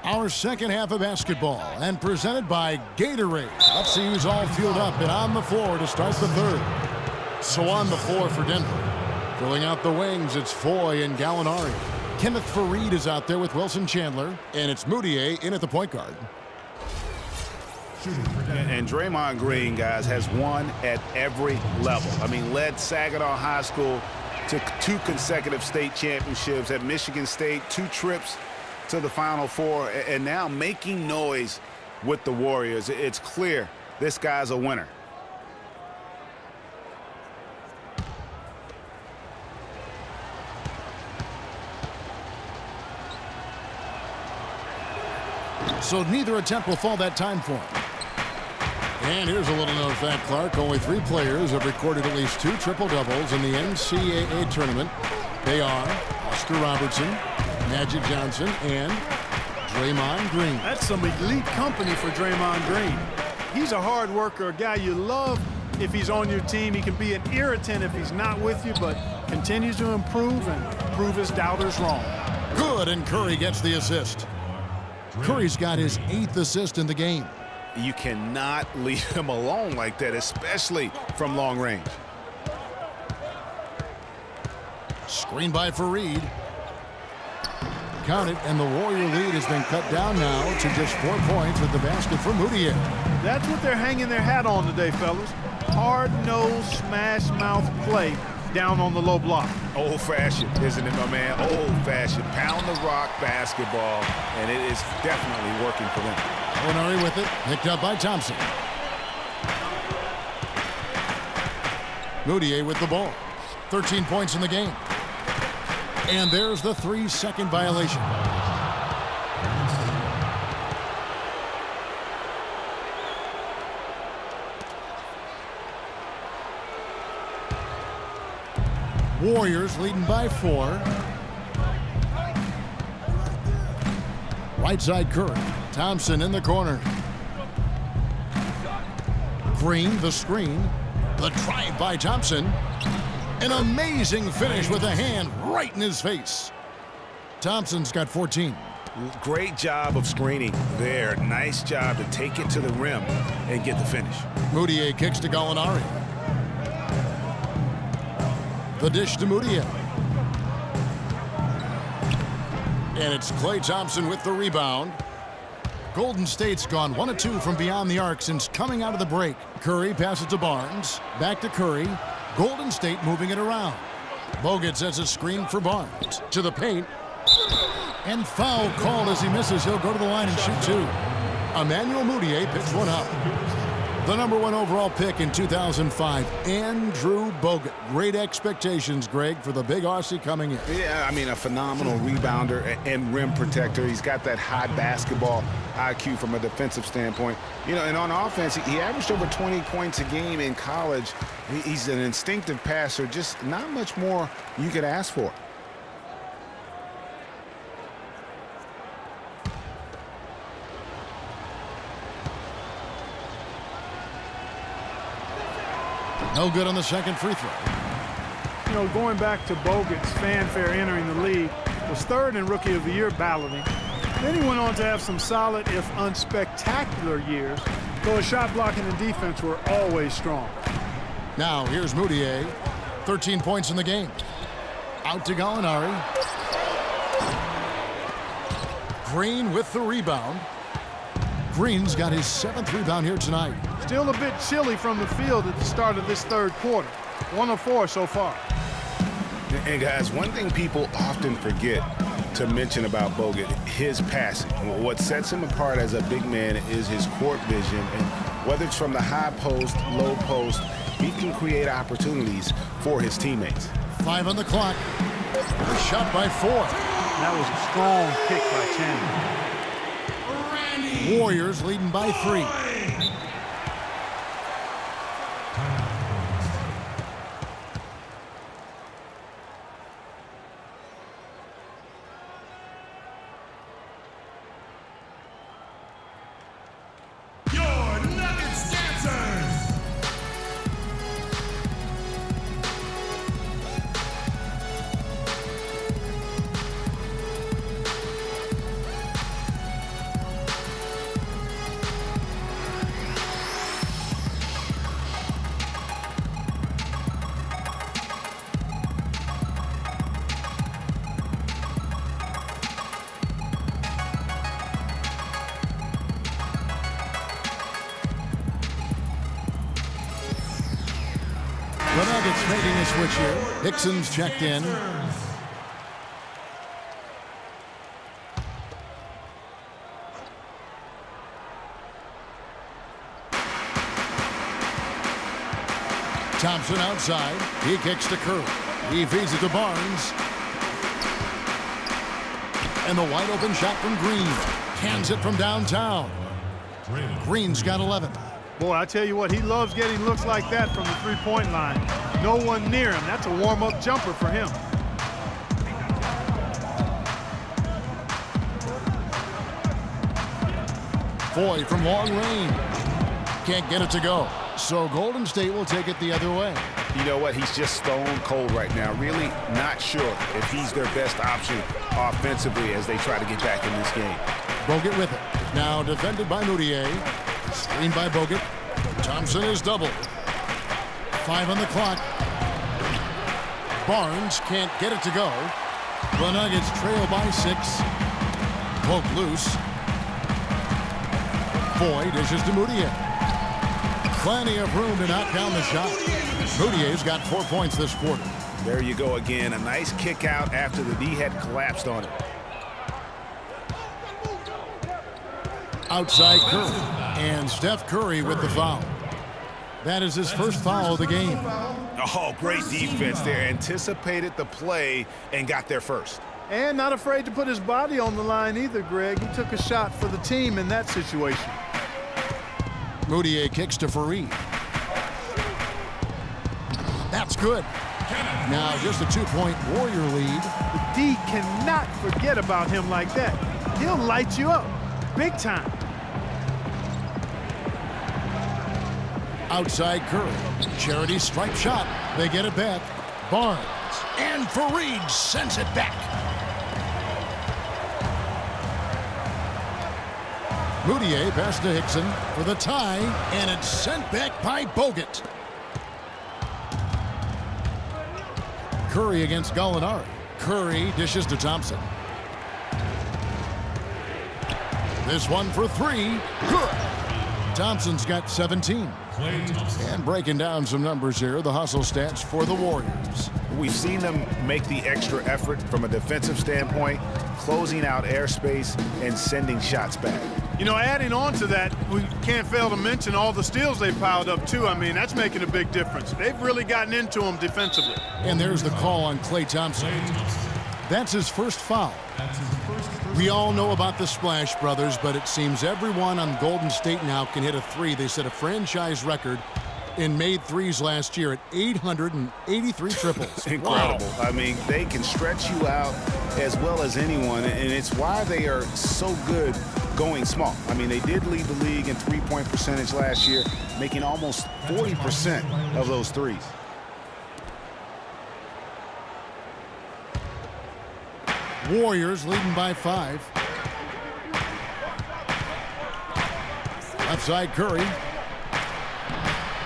Our second half of basketball, and presented by Gatorade. Let's see who's all fueled up and on the floor to start the third. So on the floor for Denver. Filling out the wings, it's Foy and Gallinari. Kenneth Faried is out there with Wilson Chandler, and it's Mudiay in at the point guard. And Draymond Green, guys, has won at every level. I mean, led Saginaw High School to 2 consecutive state championships at Michigan State, 2 trips to the Final Four, and now making noise with the Warriors. It's clear this guy's a winner. so neither attempt will fall that time for him. And here's a little known fact, Clark. Only 3 players have recorded at least 2 triple-doubles in the NCAA tournament. They are Oscar Robertson, Magic Johnson, and Draymond Green. That's some elite company for Draymond Green. He's a hard worker, a guy you love if he's on your team. He can be an irritant if he's not with you, but continues to improve and prove his doubters wrong. Good, and Curry gets the assist. Curry's got his 8th assist in the game. You cannot leave him alone like that, especially from long range. Screen by Fareed. Count it, and the Warrior lead has been cut down now to just 4 points with the basket for Mudiay. That's what they're hanging their hat on today, fellas. Hard-nosed, smash-mouth play down on the low block. Old-fashioned, isn't it, my man? Old-fashioned. Pound the rock basketball, and it is definitely working for them. Molinari with it, picked up by Thompson. Mudiay with the ball. 13 points in the game. And there's the 3-second violation. Warriors leading by 4. Right side Curry. Thompson in the corner. Green, the screen. The drive by Thompson. An amazing finish with a hand right in his face. Thompson's got 14. Great job of screening there. Nice job to take it to the rim and get the finish. Mudiay kicks to Gallinari. The dish to Mudiay. And it's Klay Thompson with the rebound. Golden State's gone 1 of 2 from beyond the arc since coming out of the break. Curry passes to Barnes. Back to Curry. Golden State moving it around. Bogut sets a screen for Barnes. To the paint. And foul called as he misses. He'll go to the line and shoot 2. Emmanuel Mudiay picks one up. The number 1 overall pick in 2005, Andrew Bogut. Great expectations, Greg, for the big Aussie coming in. Yeah, I mean, a phenomenal rebounder and rim protector. He's got that high basketball IQ from a defensive standpoint. You know, and on offense, he averaged over 20 points a game in college. He's an instinctive passer, just not much more you could ask for. No good on the second free throw. You know, going back to Bogut's fanfare entering the league, was 3rd in Rookie of the Year balloting. Then he went on to have some solid, if unspectacular, years, though his shot blocking and defense were always strong. Now, here's Mudiay. 13 points in the game. Out to Gallinari. Green with the rebound. Green's got his 7th rebound here tonight. Still a bit chilly from the field at the start of this 3rd quarter. 1 of 4 so far. And guys, one thing people often forget to mention about Bogut, his passing. What sets him apart as a big man is his court vision, and whether it's from the high post, low post, he can create opportunities for his teammates. 5 on the clock. A shot by 4. That was a strong pick by Chandler. Warriors leading by 3. The Nuggets making a switch here. Hickson's checked in. Thompson outside. He kicks to Curry. He feeds it to Barnes. And the wide open shot from Green. Cans it from downtown. Green's got 11. Boy, I tell you what, he loves getting looks like that from the three-point line. No one near him. That's a warm-up jumper for him. Foy from long range. Can't get it to go. So Golden State will take it the other way. You know what? He's just stone cold right now. Really not sure if he's their best option offensively as they try to get back in this game. Bogut with it. Now defended by Mudiay. Screened by Bogut. Thompson is doubled. 5 on the clock. Barnes can't get it to go. The Nuggets trail by 6. Poke loose. Foy dishes to Mudiay. Plenty of room to knock down the shot. Mudiay's got 4 points this quarter. There you go again. A nice kick out after the D had collapsed on it. Outside Curry. And Steph Curry with the foul. That is his first foul of the game. Oh, great defense there. Anticipated the play and got there first. And not afraid to put his body on the line either, Greg. He took a shot for the team in that situation. Mudiay kicks to Fareed. That's good. Now just a 2-point Warrior lead. The D cannot forget about him like that. He'll light you up big time. Outside Curry. Charity stripe shot. They get it back. Barnes. And Fareed sends it back. Mudiay pass to Hickson for the tie, and it's sent back by Bogut. Curry against Gallinari. Curry dishes to Thompson. This one for 3. Good. Thompson's got 17. And breaking down some numbers here, the hustle stats for the Warriors. We've seen them make the extra effort from a defensive standpoint, closing out airspace and sending shots back. You know, adding on to that, we can't fail to mention all the steals they piled up, too. I mean, that's making a big difference. They've really gotten into them defensively. And there's the call on Klay Thompson. That's his first foul. We all know about the Splash Brothers, but it seems everyone on Golden State now can hit a 3. They set a franchise record in made threes last year at 883 triples. Incredible. Wow. I mean, they can stretch you out as well as anyone, and it's why they are so good going small. I mean, they did lead the league in three-point percentage last year, making almost 40% of those threes. Warriors leading by 5. Outside Curry.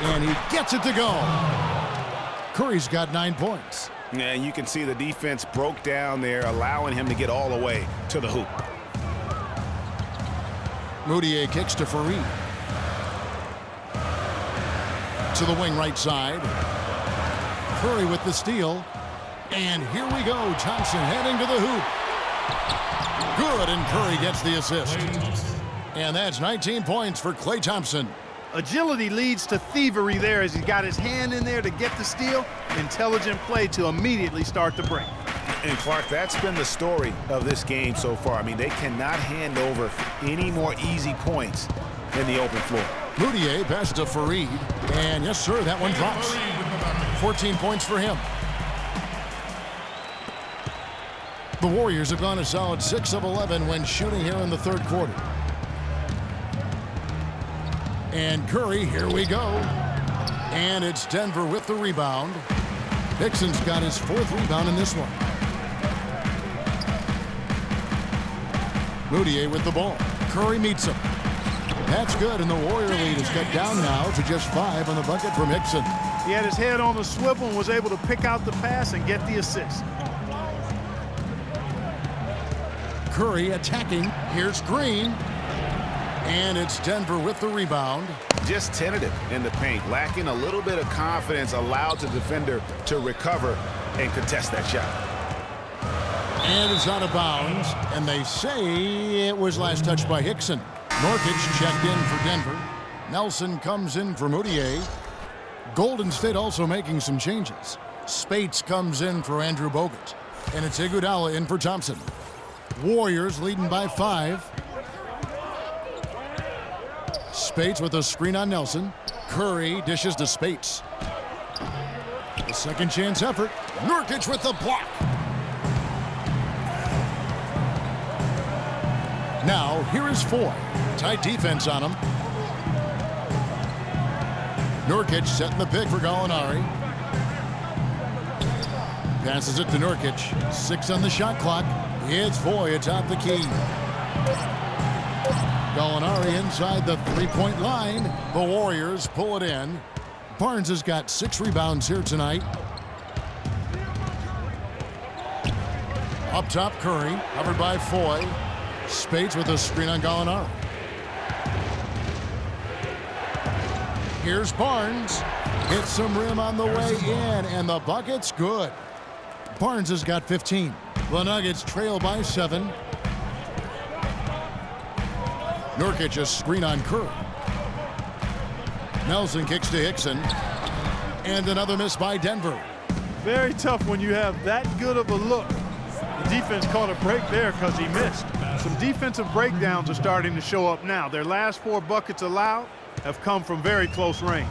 And he gets it to go. Curry's got 9 points. Yeah, you can see the defense broke down there, allowing him to get all the way to the hoop. Mudiay kicks to Fareed. To the wing right side. Curry with the steal. And here we go. Thompson heading to the hoop. Good, and Curry gets the assist. And that's 19 points for Klay Thompson. Agility leads to thievery there as he got his hand in there to get the steal. Intelligent play to immediately start the break. And Clark, that's been the story of this game so far. I mean, they cannot hand over any more easy points in the open floor. Mudiay pass to Fareed. And yes, sir, that one drops. 14 points for him. The Warriors have gone a solid 6 of 11 when shooting here in the third quarter. And Curry, here we go. And it's Denver with the rebound. Hickson's got his 4th rebound in this one. Mudiay with the ball. Curry meets him. That's good, and the Warrior lead is cut down now to just 5 on the bucket from Hickson. He had his head on the swivel and was able to pick out the pass and get the assist. Curry attacking. Here's Green. And it's Denver with the rebound. Just tentative in the paint, lacking a little bit of confidence, allowed the defender to recover and contest that shot. And it's out of bounds, and they say it was last touched by Hickson. Nurkic checked in for Denver. Nelson comes in for Mudiay. Golden State also making some changes. Spates comes in for Andrew Bogut. And it's Iguodala in for Thompson. Warriors leading by 5. Spates with a screen on Nelson. Curry dishes to Spates. The second chance effort. Nurkic with the block. Now, here is Foy. Tight defense on him. Nurkic setting the pick for Gallinari. Passes it to Nurkic. 6 on the shot clock. It's Foy atop the key. Gallinari inside the three-point line. The Warriors pull it in. Barnes has got 6 rebounds here tonight. Up top, Curry, covered by Foy. Spates with a screen on Gallinari. Here's Barnes. Hits some rim on the way in, and the bucket's good. Barnes has got 15. The Nuggets trail by 7. Nurkic a screen on Curry. Nelson kicks to Hickson. And another miss by Denver. Very tough when you have that good of a look. The defense caught a break there because he missed. Some defensive breakdowns are starting to show up now. Their last 4 buckets allowed have come from very close range.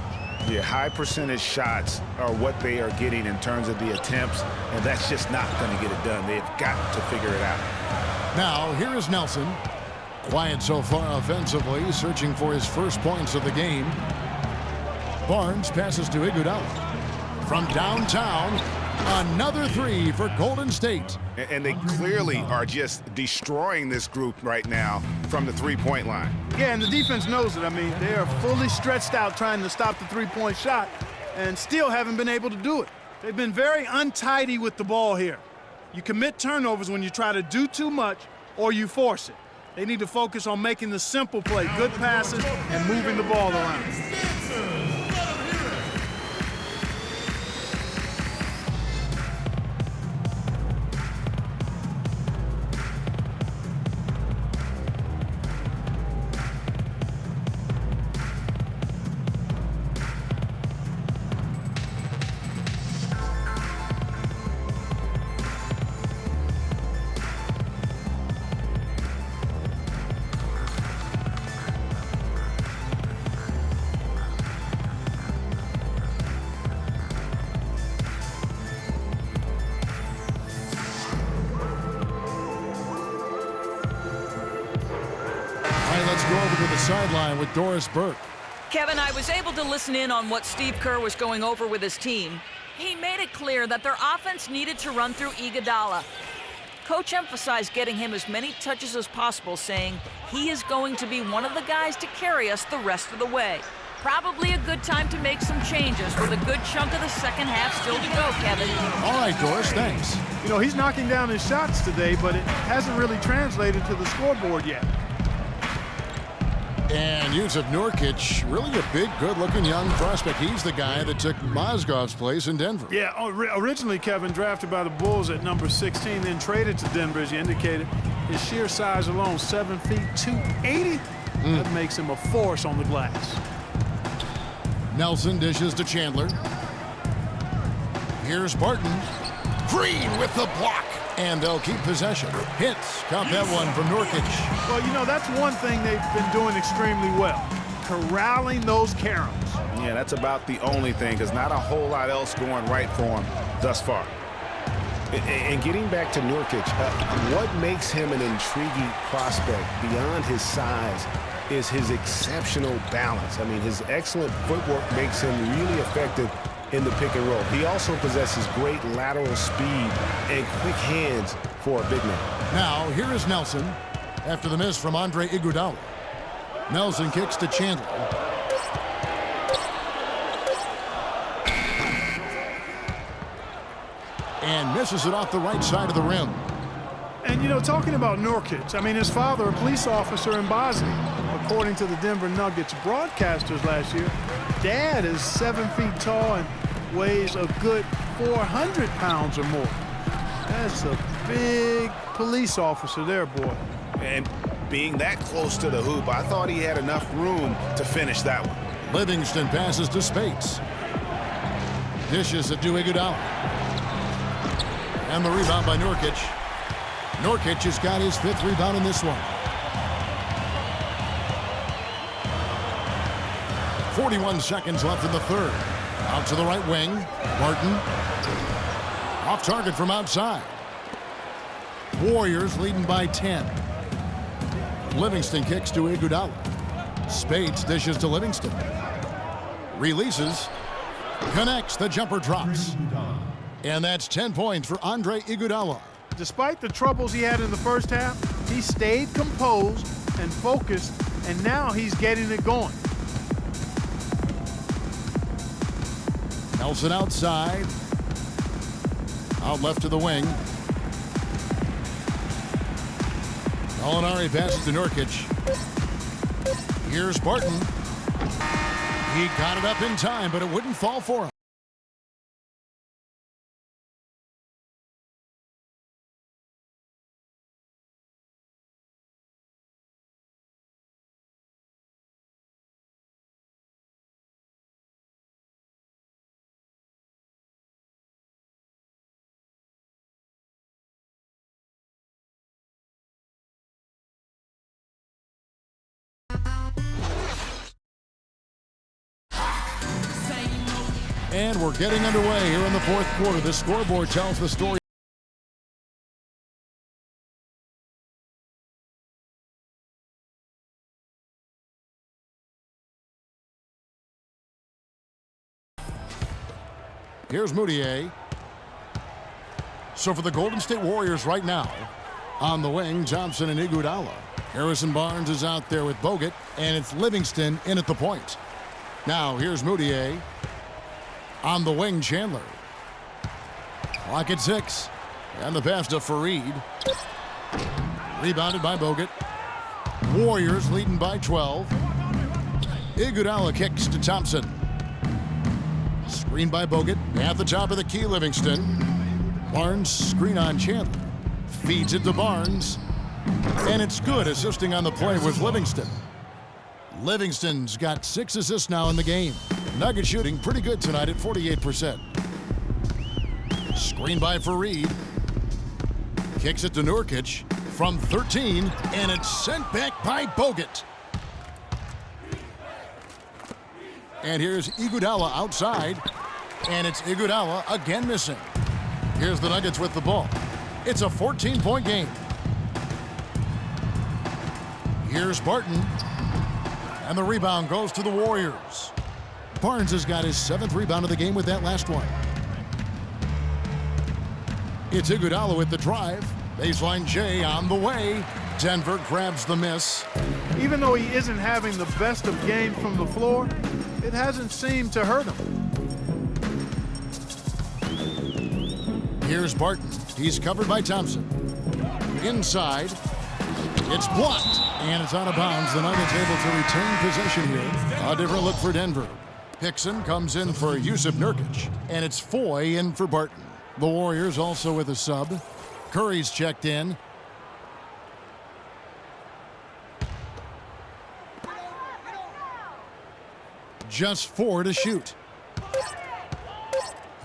Yeah, high percentage shots are what they are getting in terms of the attempts, and that's just not going to get it done. They've got to figure it out. Now, here is Nelson. Quiet so far offensively, searching for his first points of the game. Barnes passes to Iguodala. From downtown, another 3 for Golden State. And they clearly are just destroying this group right now from the three-point line. Yeah, and the defense knows it. I mean, they are fully stretched out trying to stop the three-point shot and still haven't been able to do it. They've been very untidy with the ball here. You commit turnovers when you try to do too much or you force it. They need to focus on making the simple play, good passes, and moving the ball around. Sideline with Doris Burke. Kevin, I was able to listen in on what Steve Kerr was going over with his team. He made it clear that their offense needed to run through Iguodala. Coach emphasized getting him as many touches as possible, saying he is going to be one of the guys to carry us the rest of the way. Probably a good time to make some changes with a good chunk of the second half still to go, Kevin. All right, Doris, thanks. You know, he's knocking down his shots today, but it hasn't really translated to the scoreboard yet. And Jusuf Nurkic, really a big, good-looking young prospect. He's the guy that took Mozgov's place in Denver. Yeah, originally, Kevin, drafted by the Bulls at number 16, then traded to Denver, as you indicated. His sheer size alone, 7 feet, 280. That makes him a force on the glass. Nelson dishes to Chandler. Here's Barton. Green with the block. And they'll keep possession. Hits. Count that one from Nurkic. Well, you know, that's one thing they've been doing extremely well. Corralling those Karens. Yeah, that's about the only thing, because not a whole lot else going right for him thus far. And getting back to Nurkic, what makes him an intriguing prospect beyond his size is his exceptional balance. I mean, his excellent footwork makes him really effective in the pick and roll. He also possesses great lateral speed and quick hands for a big man. Now, here is Nelson after the miss from Andre Iguodala. Nelson kicks to Chandler. And misses it off the right side of the rim. And, you know, talking about Nurkic, I mean, his father, a police officer in Bosnia. According to the Denver Nuggets broadcasters last year, Dad is 7 feet tall and weighs a good 400 pounds or more. That's a big police officer there, boy. And being that close to the hoop, I thought he had enough room to finish that one. Livingston passes to Spates. Dishes it to Iguodala. And the rebound by Nurkic. Nurkic has got his 5th rebound in this one. 41 seconds left in the third. Out to the right wing. Barton. Off target from outside. Warriors leading by 10. Livingston kicks to Iguodala. Spades dishes to Livingston. Releases. Connects. The jumper drops. And that's 10 points for Andre Iguodala. Despite the troubles he had in the first half, he stayed composed and focused, and now he's getting it going. Nelson outside. Out left to the wing. Molinari passes to Nurkic. Here's Barton. He got it up in time, but it wouldn't fall for him. And we're getting underway here in the fourth quarter. The scoreboard tells the story. Here's Moutier. So for the Golden State Warriors right now, on the wing, Thompson and Iguodala. Harrison Barnes is out there with Bogut, and it's Livingston in at the point. Now here's Moutier. On the wing, Chandler. Clock at 6. And the pass to Fareed. Rebounded by Bogut. Warriors leading by 12. Iguodala kicks to Thompson. Screen by Bogut. At the top of the key, Livingston. Barnes screen on Chandler. Feeds it to Barnes. And it's good. Assisting on the play was Livingston. Livingston's got 6 assists now in the game. Nugget shooting pretty good tonight at 48%. Screen by Fareed. Kicks it to Nurkic from 13, and it's sent back by Bogut. And here's Iguodala outside, and it's Iguodala again missing. Here's the Nuggets with the ball. It's a 14-point game. Here's Barton. And the rebound goes to the Warriors. Barnes has got his 7th rebound of the game with that last one. It's Iguodala with the drive. Baseline J on the way. Denver grabs the miss. Even though he isn't having the best of games from the floor, it hasn't seemed to hurt him. Here's Barton. He's covered by Thompson. Inside. It's blocked, and it's out of bounds. The Nuggets able to retain possession here. A different look for Denver. Hickson comes in for Yusuf Nurkic, and it's Foy in for Barton. The Warriors also with a sub. Curry's checked in. Just 4 to shoot.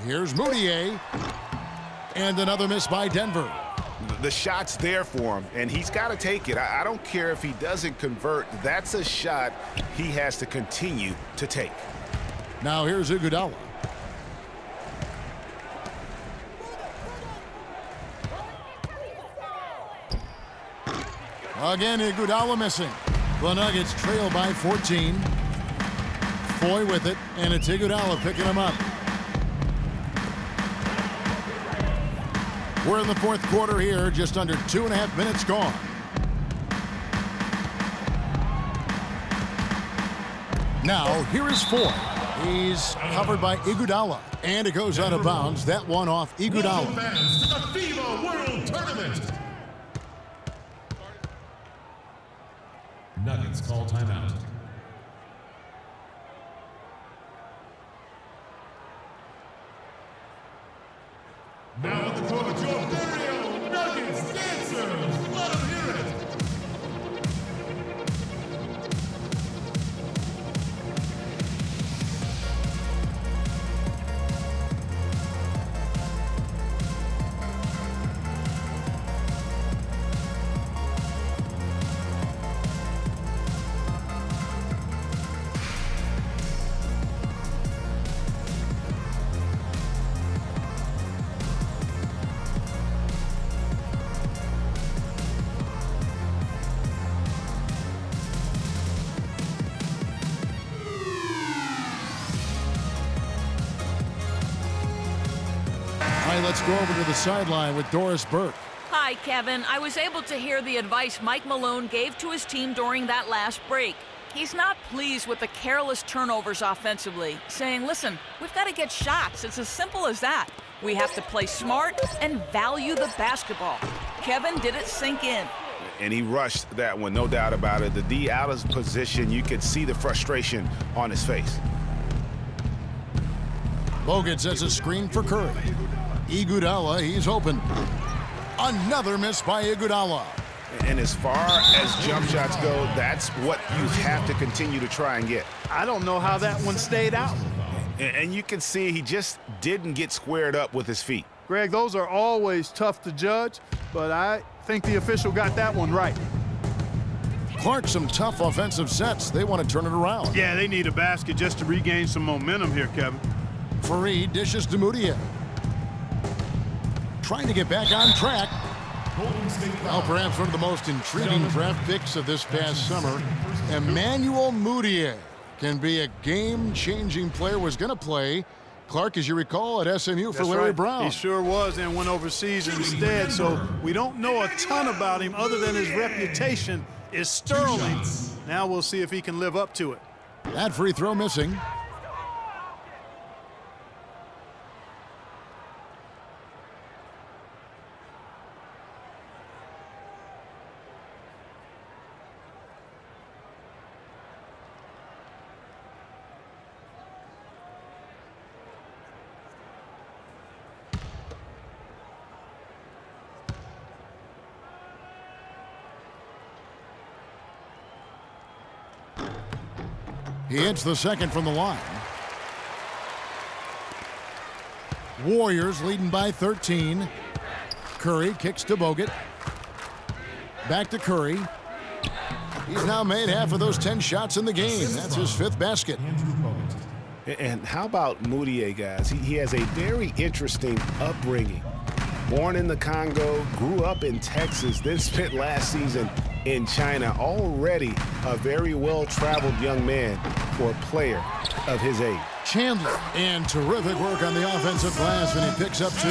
Here's Moutier, and another miss by Denver. The shot's there for him, and he's got to take it. I don't care if he doesn't convert. That's a shot he has to continue to take. Now here's Iguodala. Again, Iguodala missing. The Nuggets trail by 14. Foy with it, and it's Iguodala picking him up. We're in the fourth quarter here, just under 2.5 minutes gone. Now, here is Foy. He's covered by Iguodala, and it goes out of bounds. That one off Iguodala. Fans to the FIBA World Tournament. Nuggets call timeout. Now on the court, your very own Nuggets dancers. Let them hear it. right, let's go over to the sideline with Doris Burke. Hi, Kevin. I was able to hear the advice Mike Malone gave to his team during that last break. He's not pleased with the careless turnovers offensively, saying, listen, we've got to get shots. It's as simple as that. We have to play smart and value the basketball. Kevin, did it sink in? And he rushed that one, no doubt about it. The D out of position, you could see the frustration on his face. Bogut sets a screen for Curry. Iguodala, he's open. Another miss by Iguodala. And as far as jump shots go, that's what you have to continue to try and get. I don't know how that one stayed out. And you can see he just didn't get squared up with his feet. Greg, those are always tough to judge, but I think the official got that one right. Clark, some tough offensive sets. They want to turn it around. Yeah, they need a basket just to regain some momentum here, Kevin. Fareed dishes to Mudiay. Trying to get back on track. Well, perhaps one of the most intriguing draft picks of this past summer, Emmanuel Mudiay, can be a game-changing player. Was going to play, Clark, as you recall, at SMU for Larry Brown. He sure was, and went overseas instead, so we don't know a ton about him other than his reputation is sterling. Now we'll see if he can live up to it. That free throw missing. He hits the second from the line. Warriors leading by 13. Curry kicks to Bogut. Back to Curry. He's now made half of those 10 shots in the game. That's his 5th basket. And how about Mudiay, guys? He has a very interesting upbringing. Born in the Congo, grew up in Texas, then spent last season in China. Already a very well-traveled young man for a player of his age. Chandler, and terrific work on the offensive glass when he picks up 2.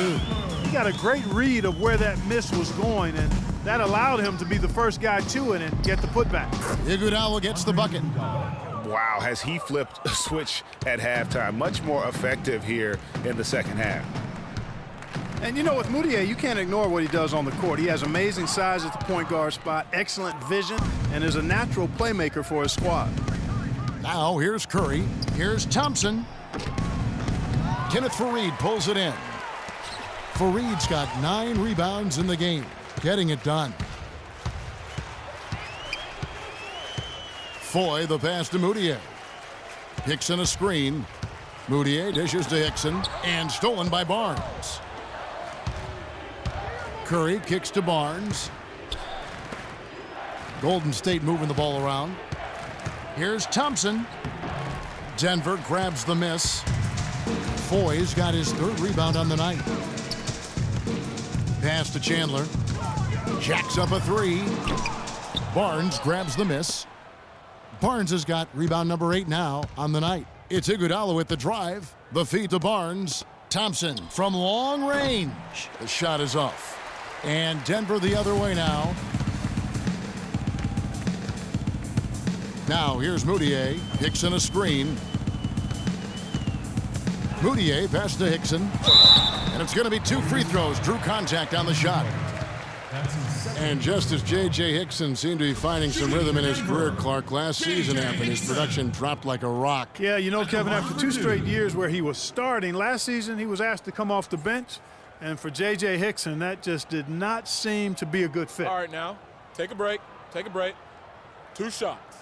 He got a great read of where that miss was going, and that allowed him to be the first guy to it and get the putback. Iguodala gets the bucket. Wow, has he flipped a switch at halftime. Much more effective here in the second half. And you know, with Mudiay, you can't ignore what he does on the court. He has amazing size at the point guard spot, excellent vision, and is a natural playmaker for his squad. Now here's Curry. Here's Thompson. Kenneth Fareed pulls it in. Fareed's got 9 rebounds in the game, getting it done. Foy, the pass to Mudiay. Hickson a screen. Mudiay dishes to Hickson, and stolen by Barnes. Curry kicks to Barnes. Golden State moving the ball around. Here's Thompson. Denver grabs the miss. Foy's got his 3rd rebound on the night. Pass to Chandler. Jacks up a 3. Barnes grabs the miss. Barnes has got rebound number 8 now on the night. It's Iguodala with the drive. The feed to Barnes. Thompson from long range. The shot is off. And Denver the other way now. Now here's Mudiay. Hickson a screen. Mudiay pass to Hickson. And it's going to be 2 free throws. Drew contact on the shot. And just as J.J. Hickson seemed to be finding some rhythm in his career, Clark, last season happened. His production dropped like a rock. Yeah, you know, Kevin, after 2 straight years where he was starting, last season he was asked to come off the bench. And for J.J. Hickson, that just did not seem to be a good fit. All right, now, take a break. Take a break. 2 shots.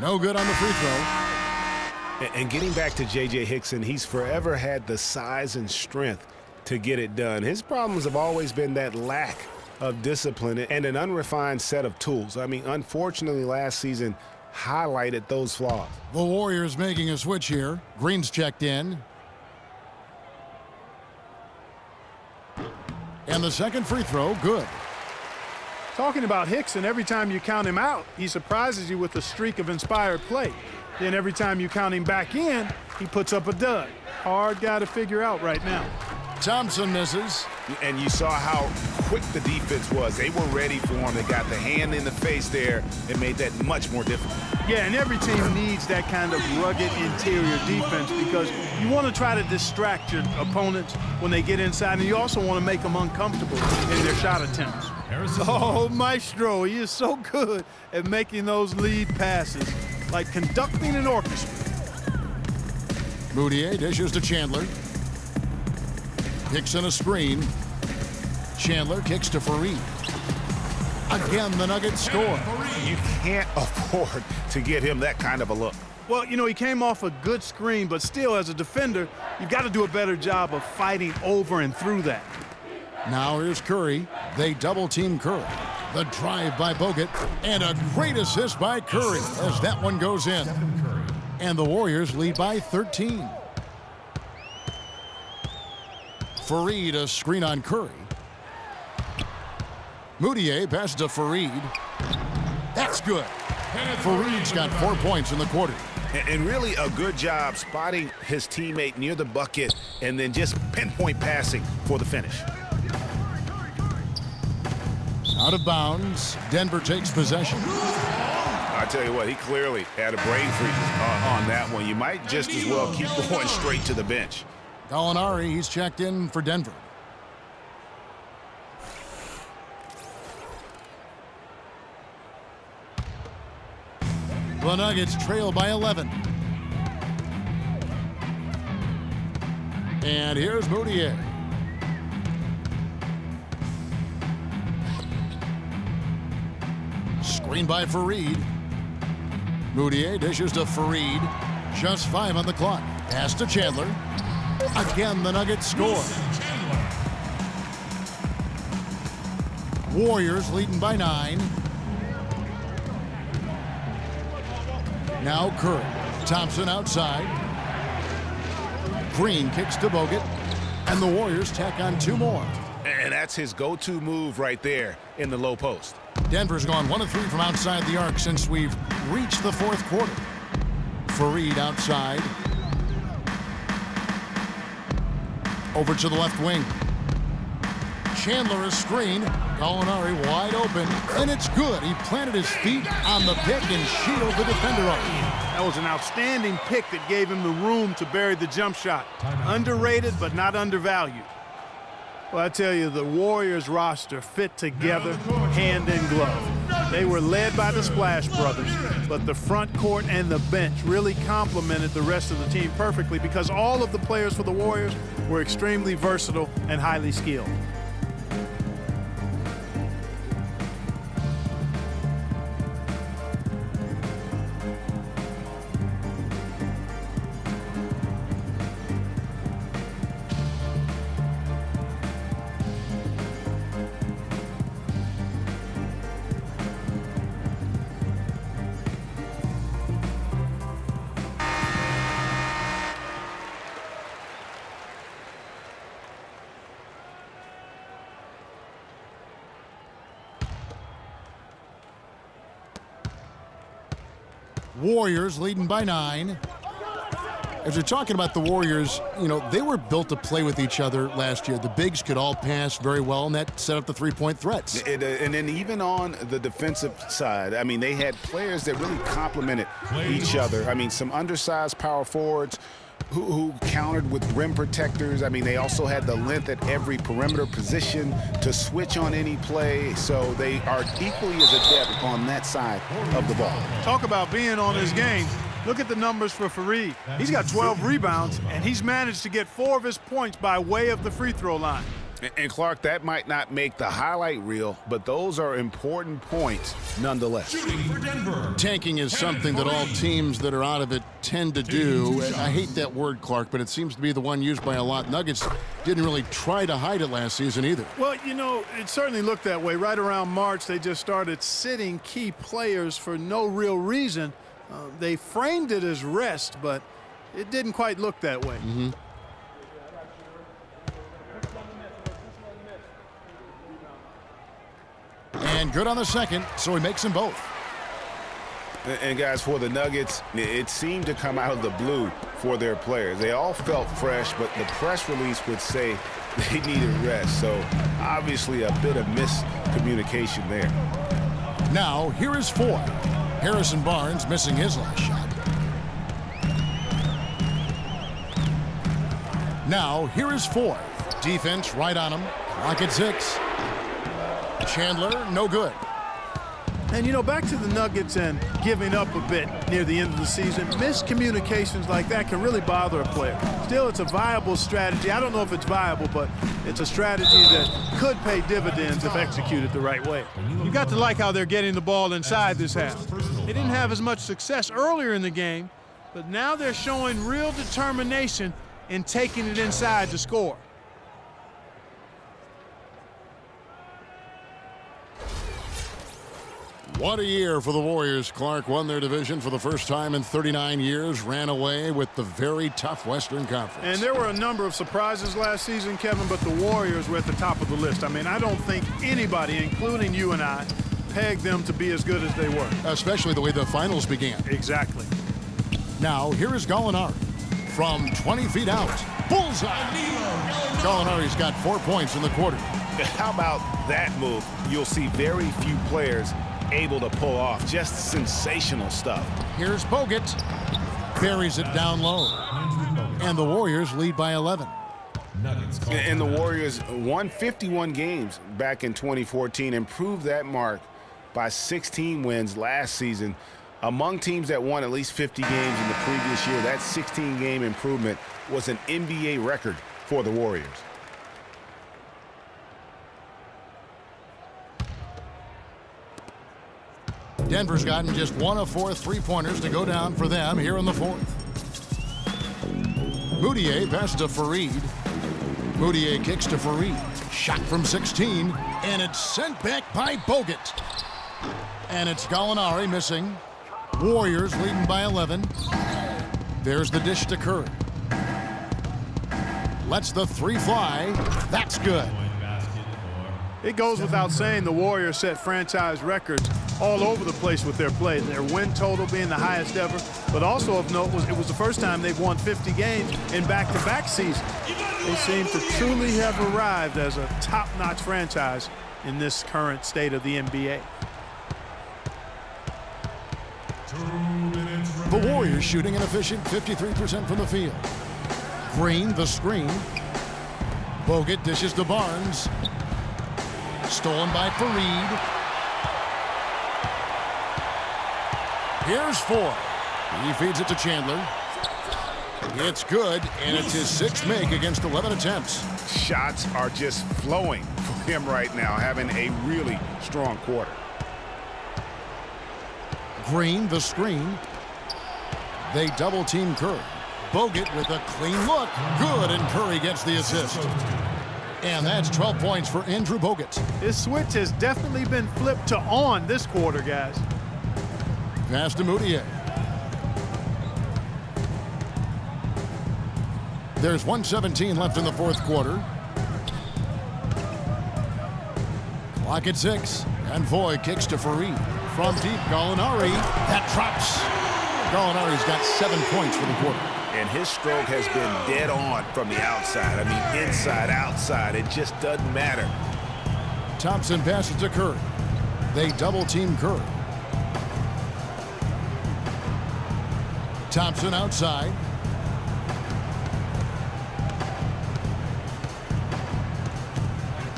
No good on the free throw. And getting back to J.J. Hickson, he's forever had the size and strength to get it done. His problems have always been that lack of discipline and an unrefined set of tools. I mean, unfortunately, last season highlighted those flaws. The Warriors making a switch here. Green's checked in. And the second free throw, good. Talking about Hickson, every time you count him out, he surprises you with a streak of inspired play. Then every time you count him back in, he puts up a dud. Hard guy to figure out right now. Thompson misses. And you saw how quick the defense was. They were ready for him. They got the hand in the face there. It made that much more difficult. Yeah, and every team needs that kind of rugged interior defense because you want to try to distract your opponents when they get inside, and you also want to make them uncomfortable in their shot attempts. Oh, Maestro, he is so good at making those lead passes, like conducting an orchestra. Mudiay dishes to Chandler. Hickson a screen. Chandler kicks to Faried. Again, the Nuggets score. You can't afford to get him that kind of a look. Well, you know, he came off a good screen, but still, as a defender, you've got to do a better job of fighting over and through that. Now here's Curry. They double-team Curry. The drive by Bogut, and a great assist by Curry as that one goes in. And the Warriors lead by 13. Faried a screen on Curry. Mudiay passes to Faried. That's good. Fareed's got 4 points in the quarter. And really a good job spotting his teammate near the bucket and then just pinpoint passing for the finish. Out of bounds. Denver takes possession. I tell you what, he clearly had a brain freeze on that one. You might just as well keep going straight to the bench. Gallinari, he's checked in for Denver. The Nuggets trail by 11. And here's Mudiay. Screen by Faried. Mudiay dishes to Faried. Just 5 on the clock. Pass to Chandler. Again, the Nuggets score. Warriors leading by 9. Now Curry. Thompson outside. Green kicks to Bogut. And the Warriors tack on 2 more. And that's his go-to move right there in the low post. Denver's gone 1 of 3 from outside the arc since we've reached the 4th quarter. Faried outside. Over to the left wing. Chandler is screened. Gallinari wide open, and it's good. He planted his feet on the pick and shielded the defender up. That was an outstanding pick that gave him the room to bury the jump shot. Underrated, but not undervalued. Well, I tell you, the Warriors roster fit together hand in glove. They were led by the Splash Brothers, but the front court and the bench really complemented the rest of the team perfectly because all of the players for the Warriors were extremely versatile and highly skilled. Warriors leading by 9. As we're talking about the Warriors, you know, they were built to play with each other last year. The bigs could all pass very well, and that set up the three-point threats. And then even on the defensive side, I mean, they had players that really complemented each other. I mean, some undersized power forwards who countered with rim protectors. I mean, they also had the length at every perimeter position to switch on any play. So they are equally as adept on that side of the ball. Talk about being on his game. Look at the numbers for Faried. He's got 12 rebounds, and he's managed to get 4 of his points by way of the free throw line. And Clark, that might not make the highlight reel, but those are important points nonetheless. Tanking is something that all teams that are out of it tend to do. I hate that word, Clark, but it seems to be the one used by a lot. Nuggets didn't really try to hide it last season either. Well, you know, it certainly looked that way. Right around March, they just started sitting key players for no real reason. They framed it as rest, but it didn't quite look that way. Mm-hmm. And And good on the second, so he makes them both. And guys, for the Nuggets, it seemed to come out of the blue for their players. They all felt fresh, but the press release would say they needed rest. So obviously a bit of miscommunication there. Now, here is Foy. Harrison Barnes missing his last shot. Now, here is Foy. Defense right on him. Clock at 6. Chandler, no good. And, you know, back to the Nuggets and giving up a bit near the end of the season. Miscommunications like that can really bother a player. Still, it's a viable strategy. I don't know if it's viable, but it's a strategy that could pay dividends if executed the right way. You got to like how they're getting the ball inside this half. They didn't have as much success earlier in the game, but now they're showing real determination in taking it inside to score. What a year for the Warriors. Clark won their division for the first time in 39 years, ran away with the very tough Western Conference. And there were a number of surprises last season, Kevin, but the Warriors were at the top of the list. I mean, I don't think anybody, including you and I, pegged them to be as good as they were. Especially the way the finals began. Exactly. Now, here is Gallinari from 20 feet out. Bullseye! Gallinari's got 4 points in the quarter. How about that move? You'll see very few players able to pull off. Just sensational stuff. Here's Bogut. Buries it down low. And the Warriors lead by 11. And the Warriors won 51 games back in 2014, improved that mark by 16 wins last season. Among teams that won at least 50 games in the previous year, that 16-game improvement was an NBA record for the Warriors. Denver's gotten just 1 of 4 3-pointers to go down for them here in the fourth. Mudiay passes to Fareed. Mudiay kicks to Fareed. Shot from 16, and it's sent back by Bogut. And it's Gallinari missing. Warriors leading by 11. There's the dish to Curry. Lets the 3 fly. That's good. It goes without saying the Warriors set franchise records all over the place with their play. Their win total being the highest ever, but also of note was it was the first time they've won 50 games in back-to-back seasons. They seem to truly have arrived as a top-notch franchise in this current state of the NBA. The Warriors shooting an efficient 53% from the field. Green, the screen. Bogut dishes to Barnes. Stolen by Fareed. Here's Foy. He feeds it to Chandler. It's good, and it's his 6th make against 11 attempts. Shots are just flowing for him right now, having a really strong quarter. Green, the screen. They double-team Curry. Bogut with a clean look. Good, and Curry gets the assist. And that's 12 points for Andrew Bogut. His switch has definitely been flipped to on this quarter, guys. Pass to Mudiay. There's 1:17 left in the fourth quarter. Clock at 6. And Foy kicks to Fareed. From deep, Gallinari. That drops. Gallinari's got 7 points for the quarter. And his stroke has been dead on from the outside. I mean, inside, outside, it just doesn't matter. Thompson passes to Curry. They double-team Curry. Thompson outside.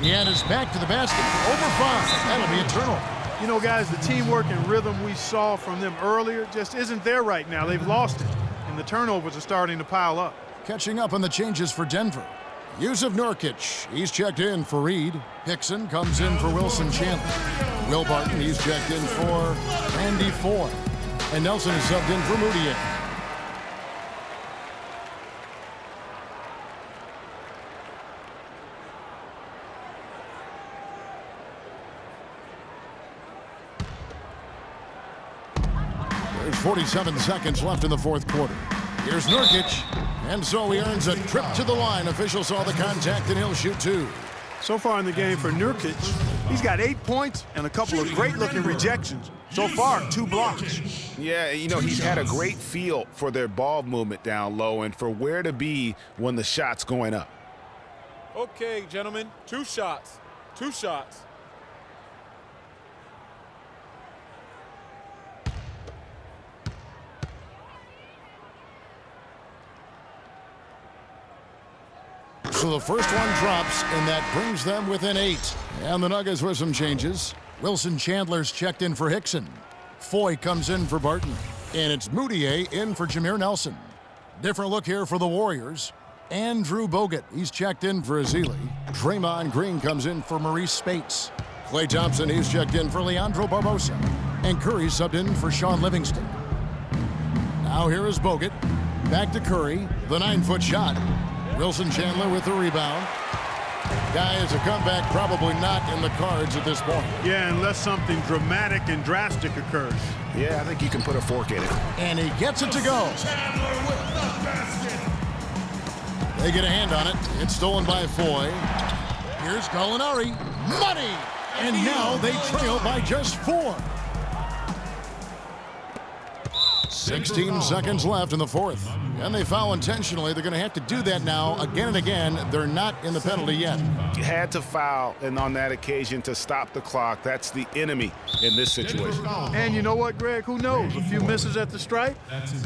And it's back to the basket for over 5. That'll be a turnover. You know, guys, the teamwork and rhythm we saw from them earlier just isn't there right now. They've lost it, and the turnovers are starting to pile up. Catching up on the changes for Denver. Yusuf Nurkic, he's checked in for Reed. Hickson comes in for Wilson Chandler. Will Barton, he's checked in for Randy Foy. And Nelson is subbed in for Mudiay. There's 47 seconds left in the fourth quarter. Here's Nurkic, and so he earns a trip to the line. Officials saw the contact, and he'll shoot 2. So far in the game for Nurkic, he's got 8 points and a couple of great-looking rejections. So far, 2 blocks. Yeah, you know, he's had a great feel for their ball movement down low and for where to be when the shot's going up. Okay, gentlemen, 2 shots. 2 shots. So the first one drops, and that brings them within 8. And the Nuggets with some changes. Wilson Chandler's checked in for Hickson. Foy comes in for Barton. And it's Moutier in for Jameer Nelson. Different look here for the Warriors. Andrew Bogut, he's checked in for Ezeli. Draymond Green comes in for Maurice Spates. Klay Thompson, he's checked in for Leandro Barbosa. And Curry subbed in for Sean Livingston. Now here is Bogut. Back to Curry, the 9-foot shot. Wilson Chandler with the rebound. Guys, a comeback probably not in the cards at this point. Yeah, unless something dramatic and drastic occurs. Yeah, I think you can put a fork in it. And he gets it to go. They get a hand on it. It's stolen by Foy. Here's Gallinari. Money! And now they trail by just 4. 16 seconds left in the fourth. And they foul intentionally. They're going to have to do that now again and again. They're not in the penalty yet. You had to foul, and on that occasion to stop the clock. That's the enemy in this situation. And you know what, Greg? Who knows? A few misses at the stripe,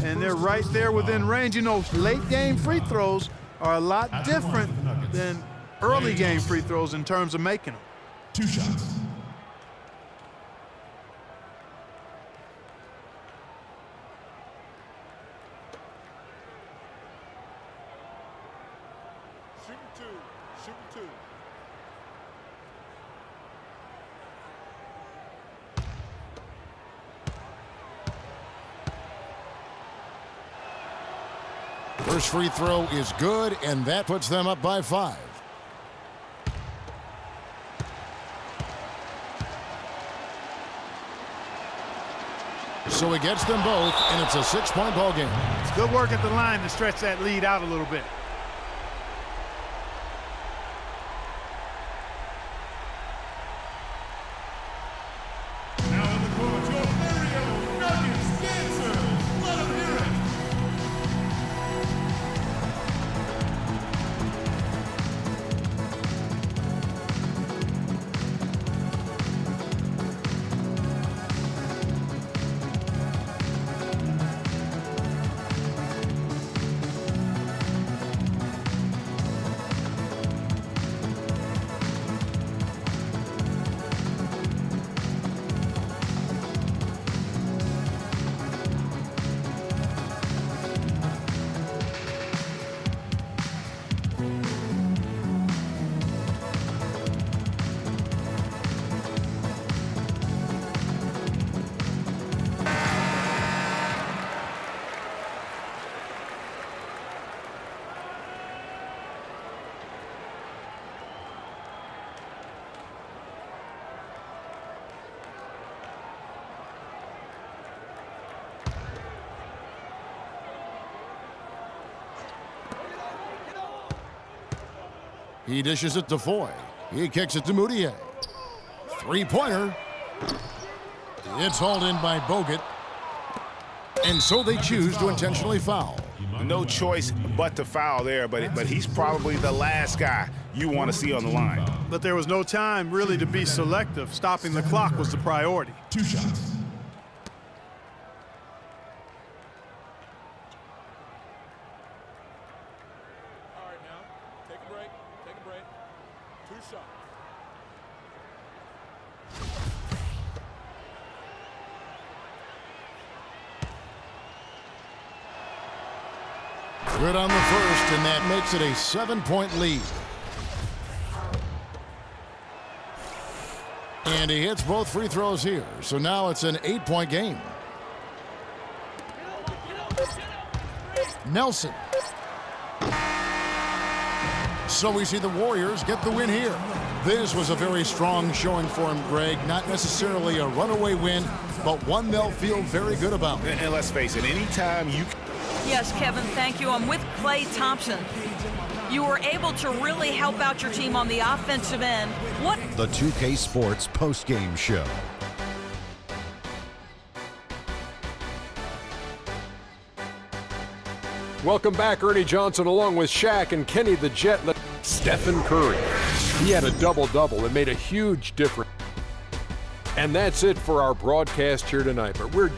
and they're right there within range. You know, late game free throws are a lot different than early game free throws in terms of making them. 2 shots. First free throw is good, and that puts them up by 5. So he gets them both, and it's a 6-point ball game. It's good work at the line to stretch that lead out a little bit. Now in the court, your very own Nuggets dancers. Let them hear it. He dishes it to Foy. He kicks it to Moutier. 3-pointer. It's hauled in by Bogut. And so they choose to intentionally foul. No choice but to foul there, but he's probably the last guy you want to see on the line. But there was no time really to be selective. Stopping the clock was the priority. 2 shots. All right, now, take a break. Take a break. 2 shots. Good on the first, and that makes it a 7-point lead. And he hits both free throws here, so now it's an 8-point game. Nelson. So we see the Warriors get the win here. This was a very strong showing for him, Greg. Not necessarily a runaway win, but one they'll feel very good about. And let's face it, anytime you... Yes, Kevin, thank you. I'm with Klay Thompson. You were able to really help out your team on the offensive end. What? The 2K Sports postgame show. Welcome back, Ernie Johnson, along with Shaq and Kenny the Jet. Stephen Curry. He had a double-double. It made a huge difference. And that's it for our broadcast here tonight. But we're